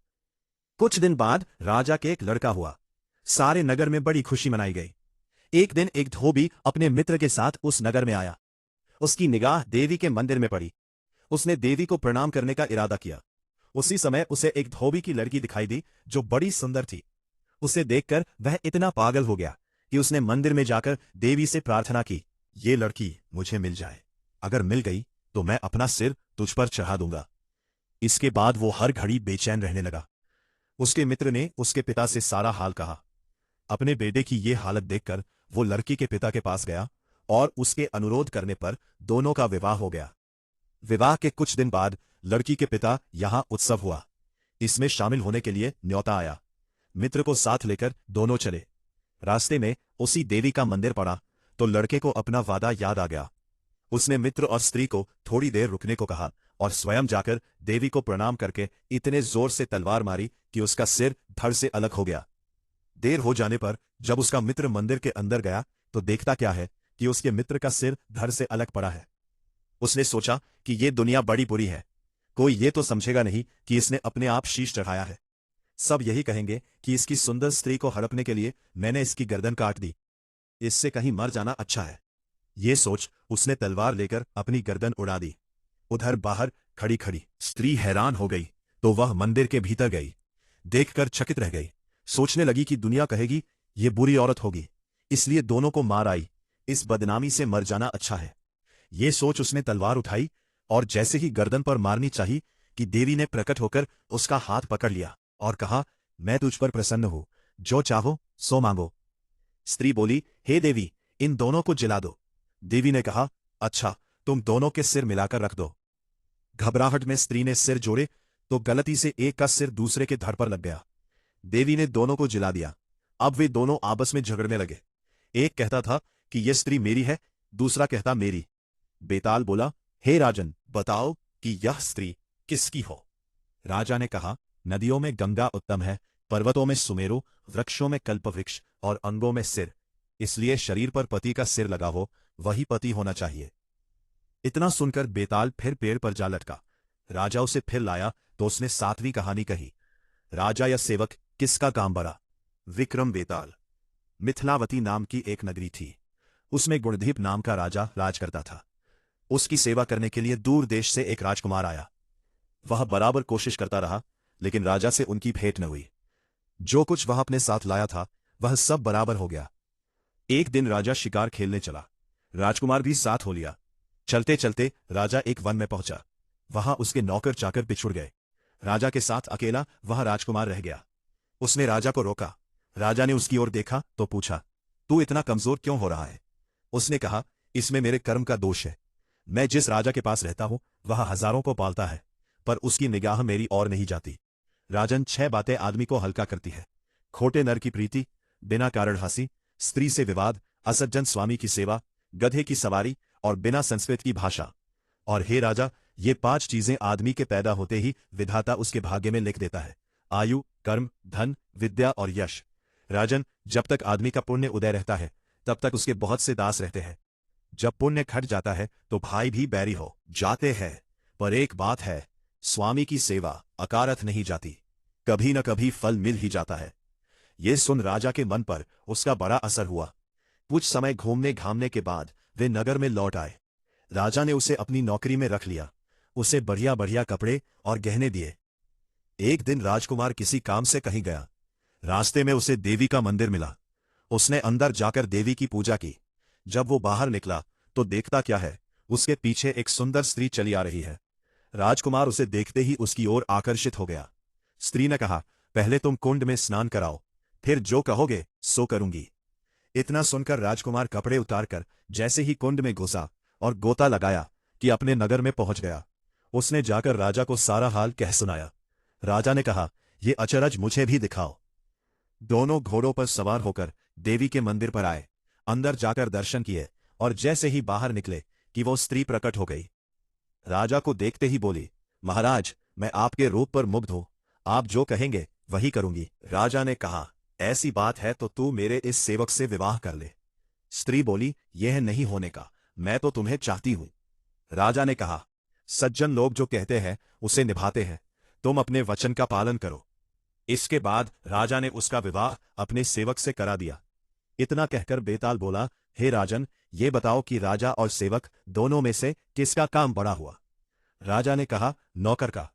कुछ दिन बाद राजा के एक लड़का हुआ। सारे नगर में बड़ी खुशी मनाई गई। एक दिन एक धोबी अपने मित्र के साथ उस नगर में आया। उसकी निगाह देवी के मंदिर में पड़ी। उसने देवी को प्रणाम करने का इरादा किया। उसी समय उसे एक धोबी की लड़की दिखाई दी जो बड़ी सुंदर थी। उसे देखकर वह इतना पागल हो गया कि उसने मंदिर में जाकर देवी से प्रार्थना की, ये लड़की मुझे मिल जाए। अगर मिल गई तो मैं अपना सिर तुझ पर चढ़ा दूंगा। इसके बाद वो हर घड़ी बेचैन रहने लगा। उसके मित्र ने उसके पिता से सारा हाल कहा। अपने बेटे की ये हालत देखकर वो लड़की के पिता के पास गया और उसके अनुरोध करने पर दोनों का विवाह हो गया। विवाह के कुछ दिन बाद लड़की के पिता यहां उत्सव हुआ। इसमें शामिल होने के लिए न्योता आया। मित्र को साथ लेकर दोनों चले। रास्ते में उसी देवी का मंदिर पड़ा तो लड़के को अपना वादा याद आ गया। उसने मित्र और स्त्री को थोड़ी देर रुकने को कहा और स्वयं जाकर देवी को प्रणाम करके इतने जोर से तलवार मारी कि उसका सिर धड़ से अलग हो गया। देर हो जाने पर जब उसका मित्र मंदिर के अंदर गया तो देखता क्या है कि उसके मित्र का सिर धड़ से अलग पड़ा है। उसने सोचा कि ये दुनिया बड़ी बुरी है, कोई ये तो समझेगा नहीं कि इसने अपने आप शीश चढ़ाया है। सब यही कहेंगे कि इसकी सुंदर स्त्री को हड़पने के लिए मैंने इसकी गर्दन काट दी। इससे कहीं मर जाना अच्छा है। ये सोच उसने तलवार लेकर अपनी गर्दन उड़ा दी। उधर बाहर खड़ी खड़ी स्त्री हैरान हो गई तो वह मंदिर के भीतर गई। देखकर चकित रह गई। सोचने लगी कि दुनिया कहेगी ये बुरी औरत होगी, इसलिए दोनों को मार आई। इस बदनामी से मर जाना अच्छा है। ये सोच उसने तलवार उठाई और जैसे ही गर्दन पर मारनी चाहिए कि देवी ने प्रकट होकर उसका हाथ पकड़ लिया और कहा, मैं तुझ पर प्रसन्न हूं, जो चाहो सो मांगो। स्त्री बोली, हे देवी, इन दोनों को जिला दो। देवी ने कहा, अच्छा, तुम दोनों के सिर मिलाकर रख दो। घबराहट में स्त्री ने सिर जोड़े तो गलती से एक का सिर दूसरे के धड़ पर लग गया। देवी ने दोनों को जिला दिया। अब वे दोनों आपस में झगड़ने लगे। एक कहता था कि यह स्त्री मेरी है, दूसरा कहता मेरी। बेताल बोला, हे राजन, बताओ कि यह स्त्री किसकी हो। राजा ने कहा, नदियों में गंगा उत्तम है, पर्वतों में सुमेरु, वृक्षों में कल्पवृक्ष और अंगों में सिर, इसलिए शरीर पर पति का सिर लगा हो वही पति होना चाहिए। इतना सुनकर बेताल फिर पेड़ पर जा लटका। राजा उसे फिर लाया तो उसने सातवीं कहानी कही। राजा या सेवक, किसका काम बड़ा। विक्रम बेताल। मिथिलावती नाम की एक नगरी थी। उसमें गुणदीप नाम का राजा राज करता था। उसकी सेवा करने के लिए दूर देश से एक राजकुमार आया। वह बराबर कोशिश करता रहा लेकिन राजा से उनकी भेंट न हुई। जो कुछ वह अपने साथ लाया था वह सब बराबर हो गया। एक दिन राजा शिकार खेलने चला। राजकुमार भी साथ हो लिया। चलते चलते राजा एक वन में पहुंचा। वहां उसके नौकर चाकर बिछुड़ गए। राजा के साथ अकेला वह राजकुमार रह गया। उसने राजा को रोका। राजा ने उसकी ओर देखा तो पूछा, तू इतना कमजोर क्यों हो रहा है। उसने कहा, इसमें मेरे कर्म का दोष है। मैं जिस राजा के पास रहता हूं वह हजारों को पालता है, पर उसकी निगाह मेरी और नहीं जाती। राजन, 6 बातें आदमी को हल्का करती है। खोटे नर की प्रीति, बिना कारण हंसी, स्त्री से विवाद, असज्जन स्वामी की सेवा, गधे की सवारी और बिना संस्कृत की भाषा। और हे राजा, ये 5 चीजें आदमी के पैदा होते ही विधाता उसके भाग्य में लिख देता है। आयु, कर्म, धन, विद्या और यश। राजन, जब तक आदमी का पुण्य उदय रहता है तब तक उसके बहुत से दास रहते हैं। जब पुण्य घट जाता है तो भाई भी बैरी हो जाते हैं। पर एक बात है, स्वामी की सेवा अकारथ नहीं जाती, कभी न कभी फल मिल ही जाता है। ये सुन राजा के मन पर उसका बड़ा असर हुआ। कुछ समय घूमने घामने के बाद वे नगर में लौट आए। राजा ने उसे अपनी नौकरी में रख लिया। उसे बढ़िया बढ़िया कपड़े और गहने दिए। एक दिन राजकुमार किसी काम से कहीं गया। रास्ते में उसे देवी का मंदिर मिला। उसने अंदर जाकर देवी की पूजा की। जब वो बाहर निकला तो देखता क्या है, उसके पीछे एक सुंदर स्त्री चली आ रही है। राजकुमार उसे देखते ही उसकी ओर आकर्षित हो गया। स्त्री ने कहा, पहले तुम कुंड में स्नान कराओ, फिर जो कहोगे सो करूंगी। इतना सुनकर राजकुमार कपड़े उतारकर जैसे ही कुंड में घुसा और गोता लगाया कि अपने नगर में पहुंच गया। उसने जाकर राजा को सारा हाल कह सुनाया। राजा ने कहा, ये अचरज मुझे भी दिखाओ। दोनों घोड़ों पर सवार होकर देवी के मंदिर पर आए। अंदर जाकर दर्शन किए और जैसे ही बाहर निकले कि वो स्त्री प्रकट हो गई। राजा को देखते ही बोली, महाराज, मैं आपके रूप पर मुग्ध हूं, आप जो कहेंगे वही करूंगी। राजा ने कहा, ऐसी बात है तो तू मेरे इस सेवक से विवाह कर ले। स्त्री बोली, यह नहीं होने का, मैं तो तुम्हें चाहती हूं। राजा ने कहा, सज्जन लोग जो कहते हैं उसे निभाते हैं, तुम अपने वचन का पालन करो। इसके बाद राजा ने उसका विवाह अपने सेवक से करा दिया। इतना कहकर बेताल बोला, हे राजन, ये बताओ कि राजा और सेवक दोनों में से किसका काम बड़ा हुआ। राजा ने कहा, नौकर का।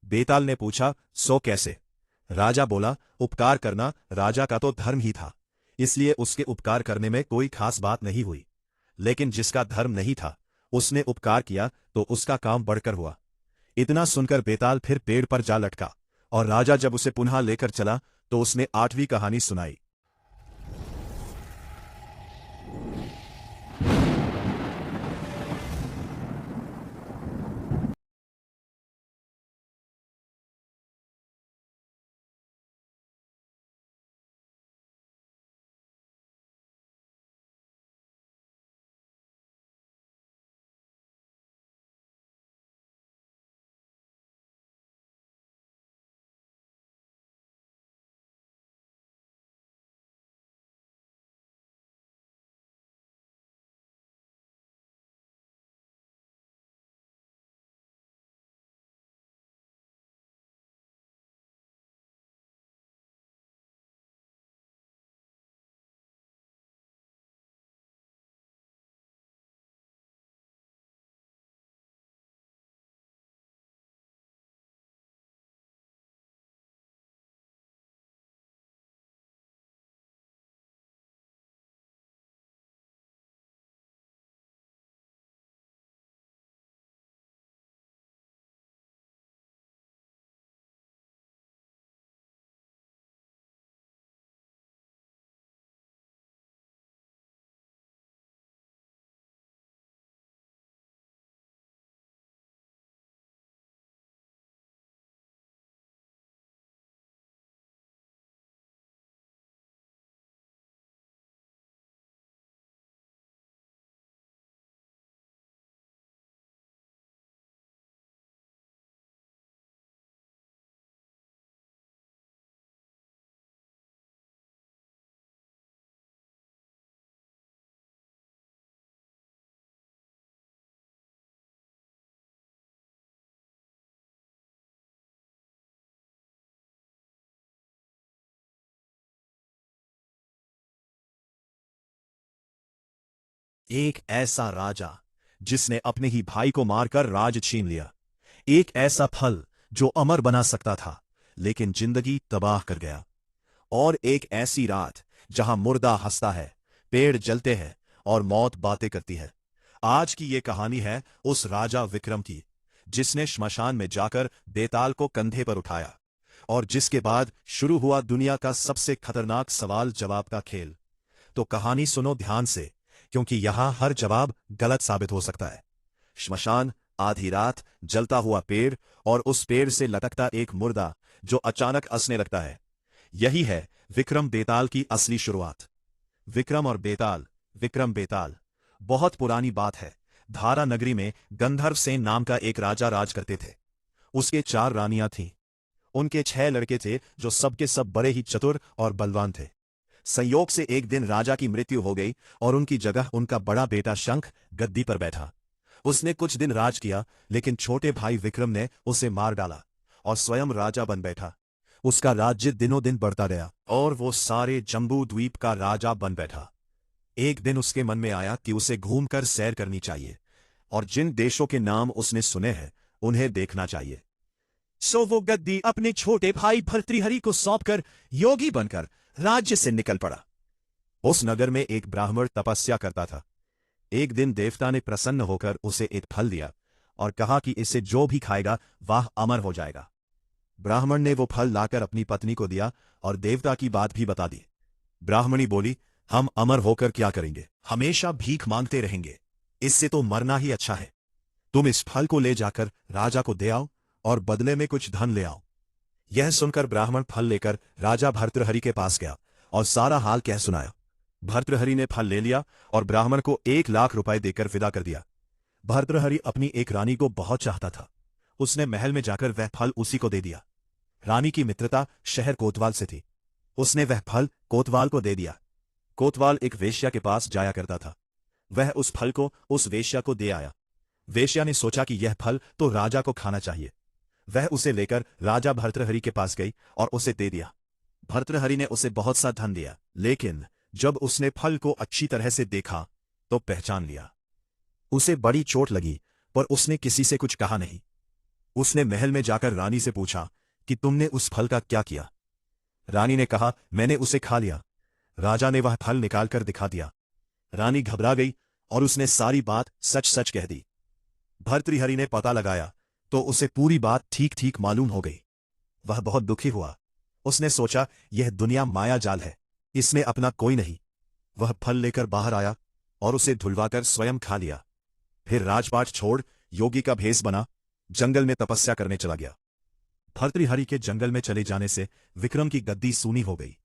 बेताल ने पूछा, सो कैसे। राजा बोला, उपकार करना राजा का तो धर्म ही था, इसलिए उसके उपकार करने में कोई खास बात नहीं हुई। लेकिन जिसका धर्म नहीं था उसने उपकार किया तो उसका काम बढ़कर हुआ। इतना सुनकर बेताल फिर पेड़ पर जा लटका, और राजा जब उसे पुनः लेकर चला तो उसने 8वीं कहानी सुनाई। एक ऐसा राजा जिसने अपने ही भाई को मारकर राज छीन लिया। एक ऐसा फल जो अमर बना सकता था लेकिन जिंदगी तबाह कर गया। और एक ऐसी रात जहां मुर्दा हंसता है, पेड़ जलते हैं और मौत बातें करती है। आज की ये कहानी है उस राजा विक्रम की, जिसने श्मशान में जाकर बेताल को कंधे पर उठाया, और जिसके बाद शुरू हुआ दुनिया का सबसे खतरनाक सवाल जवाब का खेल। तो कहानी सुनो ध्यान से, क्योंकि यहां हर जवाब गलत साबित हो सकता है। श्मशान, आधी रात, जलता हुआ पेड़ और उस पेड़ से लटकता एक मुर्दा जो अचानक हंसने लगता है। यही है विक्रम बेताल की असली शुरुआत। विक्रम और बेताल। विक्रम बेताल बहुत पुरानी बात है। धारा नगरी में गंधर्व सेन नाम का एक राजा राज करते थे। उसके 4 रानियां थीं। उनके 6 लड़के थे जो सबके सब बड़े ही चतुर और बलवान थे। संयोग से एक दिन राजा की मृत्यु हो गई और उनकी जगह उनका बड़ा बेटा शंख गद्दी पर बैठा। उसने कुछ दिन राज किया, लेकिन छोटे भाई विक्रम ने उसे मार डाला और स्वयं राजा बन बैठा। उसका राज्य दिनों दिन बढ़ता गया और वो सारे जम्बू द्वीप का राजा बन बैठा। एक दिन उसके मन में आया कि उसे घूमकर सैर करनी चाहिए और जिन देशों के नाम उसने सुने हैं उन्हें देखना चाहिए। सो वो गद्दी अपने छोटे भाई भर्तृहरि को सौंपकर योगी बनकर राज्य से निकल पड़ा। उस नगर में एक ब्राह्मण तपस्या करता था। एक दिन देवता ने प्रसन्न होकर उसे एक फल दिया और कहा कि इसे जो भी खाएगा वह अमर हो जाएगा। ब्राह्मण ने वो फल लाकर अपनी पत्नी को दिया और देवता की बात भी बता दी। ब्राह्मणी बोली, हम अमर होकर क्या करेंगे, हमेशा भीख मांगते रहेंगे, इससे तो मरना ही अच्छा है। तुम इस फल को ले जाकर राजा को दे आओ और बदले में कुछ धन ले आओ। यह सुनकर ब्राह्मण फल लेकर राजा भर्तृहरि के पास गया और सारा हाल कह सुनाया। भर्तृहरि ने फल ले लिया और ब्राह्मण को 1 लाख रुपए देकर विदा कर दिया। भर्तृहरि अपनी एक रानी को बहुत चाहता था। उसने महल में जाकर वह फल उसी को दे दिया। रानी की मित्रता शहर कोतवाल से थी। उसने वह फल कोतवाल को दे दिया। कोतवाल एक वेश्या के पास जाया करता था। वह उस फल को उस वेश्या को दे आया। वेश्या ने सोचा कि यह फल तो राजा को खाना चाहिए। वह उसे लेकर राजा भर्तृहरि के पास गई और उसे दे दिया। भर्तृहरि ने उसे बहुत सा धन दिया, लेकिन जब उसने फल को अच्छी तरह से देखा तो पहचान लिया। उसे बड़ी चोट लगी, पर उसने किसी से कुछ कहा नहीं। उसने महल में जाकर रानी से पूछा कि तुमने उस फल का क्या किया। रानी ने कहा, मैंने उसे खा लिया। राजा ने वह फल निकालकर दिखा दिया। रानी घबरा गई और उसने सारी बात सच सच कह दी। भर्तृहरि ने पता लगाया तो उसे पूरी बात ठीक ठीक मालूम हो गई। वह बहुत दुखी हुआ। उसने सोचा यह दुनिया माया जाल है, इसमें अपना कोई नहीं। वह फल लेकर बाहर आया और उसे धुलवाकर स्वयं खा लिया। फिर राजपाट छोड़ योगी का भेष बना जंगल में तपस्या करने चला गया। भर्तृहरि के जंगल में चले जाने से विक्रम की गद्दी सूनी हो गई।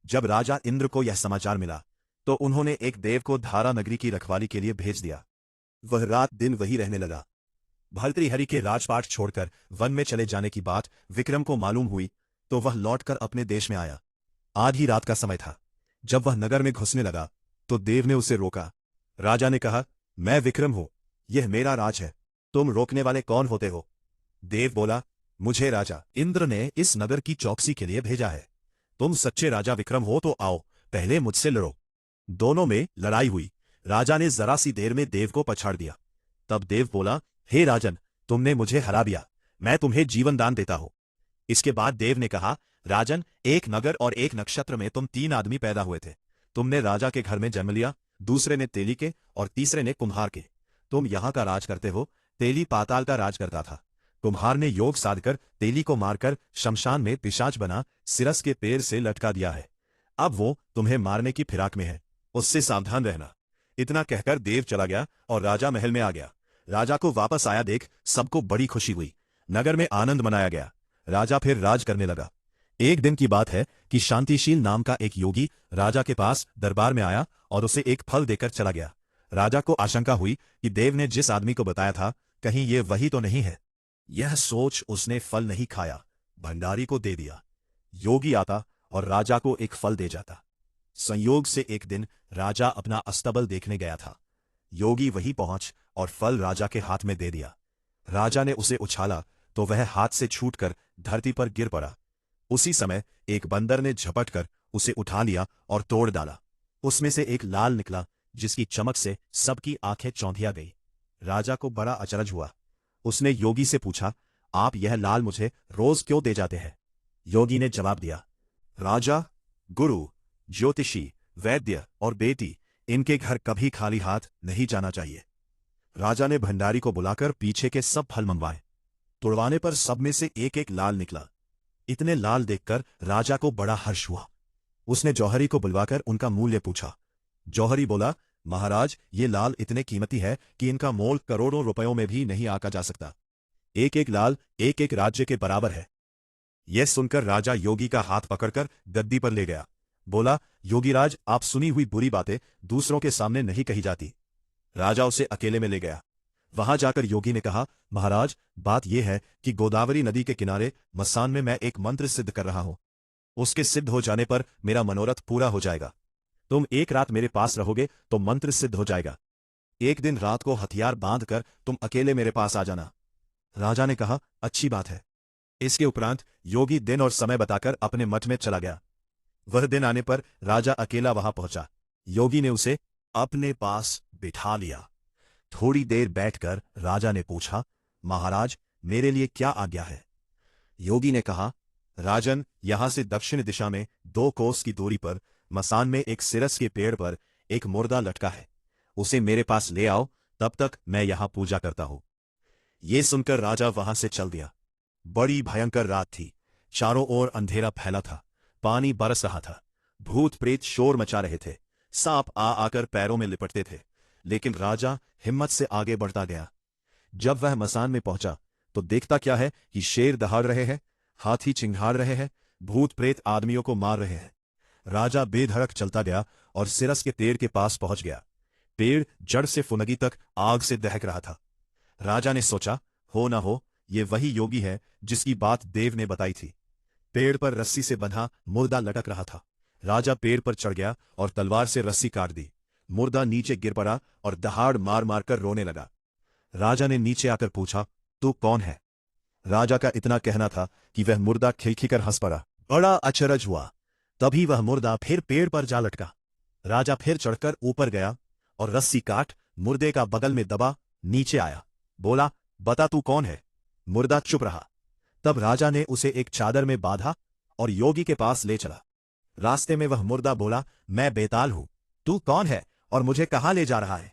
जब राजा इंद्र को यह समाचार मिला तो उन्होंने एक देव को धारा नगरी की रखवाली के लिए भेज दिया। वह रात दिन वही रहने लगा। भर्तृहरि के राजपाट छोड़कर वन में चले जाने की बात विक्रम को मालूम हुई तो वह लौटकर अपने देश में आया। आधी रात का समय था। जब वह नगर में घुसने लगा तो देव ने उसे रोका। राजा ने कहा, मैं विक्रम हूं, यह मेरा राज है, तुम रोकने वाले कौन होते हो? देव बोला, मुझे राजा इंद्र ने इस नगर की चौकसी के लिए भेजा है। तुम सच्चे राजा विक्रम हो तो आओ, पहले मुझसे लड़ो। दोनों में लड़ाई हुई। राजा ने जरा सी देर में देव को पछाड़ दिया। तब देव बोला, हे राजन, तुमने मुझे हरा दिया, मैं तुम्हें जीवन दान देता हूं। इसके बाद देव ने कहा, राजन, एक नगर और एक नक्षत्र में तुम 3 आदमी पैदा हुए थे। तुमने राजा के घर में जन्म लिया, दूसरे ने तेली के और तीसरे ने कुम्हार के। तुम यहां का राज करते हो, तेली पाताल का राज करता था। कुम्हार ने योग साधकर तेली को मारकर शमशान में पिशाच बना सिरस के पैर से लटका दिया है। अब वो तुम्हें मारने की फिराक में है, उससे सावधान रहना। इतना कहकर देव चला गया और राजा महल में आ गया। राजा को वापस आया देख सबको बड़ी खुशी हुई। नगर में आनंद मनाया गया। राजा फिर राज करने लगा। एक दिन की बात है कि शांतिशील नाम का एक योगी राजा के पास दरबार में आया और उसे एक फल देकर चला गया। राजा को आशंका हुई कि देव ने जिस आदमी को बताया था कहीं ये वही तो नहीं है। यह सोच उसने फल नहीं खाया, भंडारी को दे दिया। योगी आता और राजा को एक फल दे जाता। संयोग से एक दिन राजा अपना अस्तबल देखने गया था। योगी वहीं पहुंच और फल राजा के हाथ में दे दिया। राजा ने उसे उछाला तो वह हाथ से छूटकर धरती पर गिर पड़ा। उसी समय एक बंदर ने झपटकर उसे उठा लिया और तोड़ डाला। उसमें से एक लाल निकला जिसकी चमक से सबकी आंखें चौंधिया गई। राजा को बड़ा अचरज हुआ। उसने योगी से पूछा, आप यह लाल मुझे रोज क्यों दे जाते हैं? योगी ने जवाब दिया, राजा, गुरु, ज्योतिषी, वैद्य और बेटी, इनके घर कभी खाली हाथ नहीं जाना चाहिए। राजा ने भंडारी को बुलाकर पीछे के सब फल मंगवाए। तोड़वाने पर सब में से एक एक लाल निकला। इतने लाल देखकर राजा को बड़ा हर्ष हुआ। उसने जौहरी को बुलवाकर उनका मूल्य पूछा। जौहरी बोला, महाराज, ये लाल इतने कीमती है कि इनका मोल करोड़ों रुपयों में भी नहीं आका जा सकता। एक एक लाल एक एक राज्य के बराबर है। यह सुनकर राजा योगी का हाथ पकड़कर गद्दी पर ले गया। बोला, योगीराज, आप सुनी हुई बुरी बातें दूसरों के सामने नहीं कही जाती। राजा उसे अकेले में ले गया। वहां जाकर योगी ने कहा, महाराज, बात यह है कि गोदावरी नदी के किनारे मसान में मैं एक मंत्र सिद्ध कर रहा हूं। उसके सिद्ध हो जाने पर मेरा मनोरथ पूरा हो जाएगा। तुम एक रात मेरे पास रहोगे तो मंत्र सिद्ध हो जाएगा। एक दिन रात को हथियार बांधकर तुम अकेले मेरे पास आ जाना। राजा ने कहा, अच्छी बात है। इसके उपरांत योगी दिन और समय बताकर अपने मठ में चला गया। वह दिन आने पर राजा अकेला वहां पहुंचा। योगी ने उसे अपने पास बिठा लिया। थोड़ी देर बैठकर राजा ने पूछा, महाराज, मेरे लिए क्या आज्ञा है? योगी ने कहा, राजन, यहां से दक्षिण दिशा में 2 कोस की दूरी पर मसान में एक सिरस के पेड़ पर एक मुर्दा लटका है। उसे मेरे पास ले आओ, तब तक मैं यहां पूजा करता हूं। ये सुनकर राजा वहां से चल दिया। बड़ी भयंकर रात थी। चारों ओर अंधेरा फैला था। पानी बरस रहा था। भूत प्रेत शोर मचा रहे थे। सांप आ आकर पैरों में लिपटते थे। लेकिन राजा हिम्मत से आगे बढ़ता गया। जब वह मसान में पहुंचा तो देखता क्या है कि शेर दहाड़ रहे हैं, हाथी चिंघाड़ रहे हैं, भूत प्रेत आदमियों को मार रहे हैं। राजा बेधड़क चलता गया और सिरस के पेड़ के पास पहुंच गया। पेड़ जड़ से फुनगी तक आग से दहक रहा था। राजा ने सोचा, हो ना हो ये वही योगी है जिसकी बात देव ने बताई थी। पेड़ पर रस्सी से बंधा मुर्दा लटक रहा था। राजा पेड़ पर चढ़ गया और तलवार से रस्सी काट दी। मुर्दा नीचे गिर पड़ा और दहाड़ मार मार कर रोने लगा। राजा ने नीचे आकर पूछा, तू कौन है? राजा का इतना कहना था कि वह मुर्दा खिलखिलकर हंस पड़ा। बड़ा अचरज हुआ। तभी वह मुर्दा फिर पेड़ पर जा लटका। राजा फिर चढ़कर ऊपर गया और रस्सी काट मुर्दे का बगल में दबा नीचे आया। बोला, बता तू कौन है? मुर्दा चुप रहा। तब राजा ने उसे एक चादर में बांधा और योगी के पास ले चला। रास्ते में वह मुर्दा बोला, मैं बेताल हूं, तू कौन है और मुझे कहां ले जा रहा है?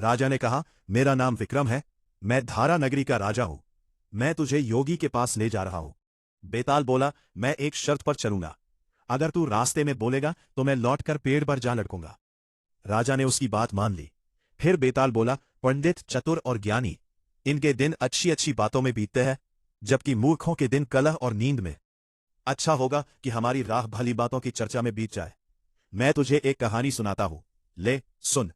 राजा ने कहा, मेरा नाम विक्रम है, मैं धारा नगरी का राजा हूं। मैं तुझे योगी के पास ले जा रहा हूं। बेताल बोला, मैं एक शर्त पर चलूंगा। अगर तू रास्ते में बोलेगा तो मैं लौटकर पेड़ पर जा लटकूंगा। राजा ने उसकी बात मान ली। फिर बेताल बोला, पंडित, चतुर और ज्ञानी, इनके दिन अच्छी अच्छी बातों में बीतते हैं, जबकि मूर्खों के दिन कलह और नींद में। अच्छा होगा कि हमारी राह भली बातों की चर्चा में बीत जाए। मैं तुझे एक कहानी सुनाता हूं, ले सुन।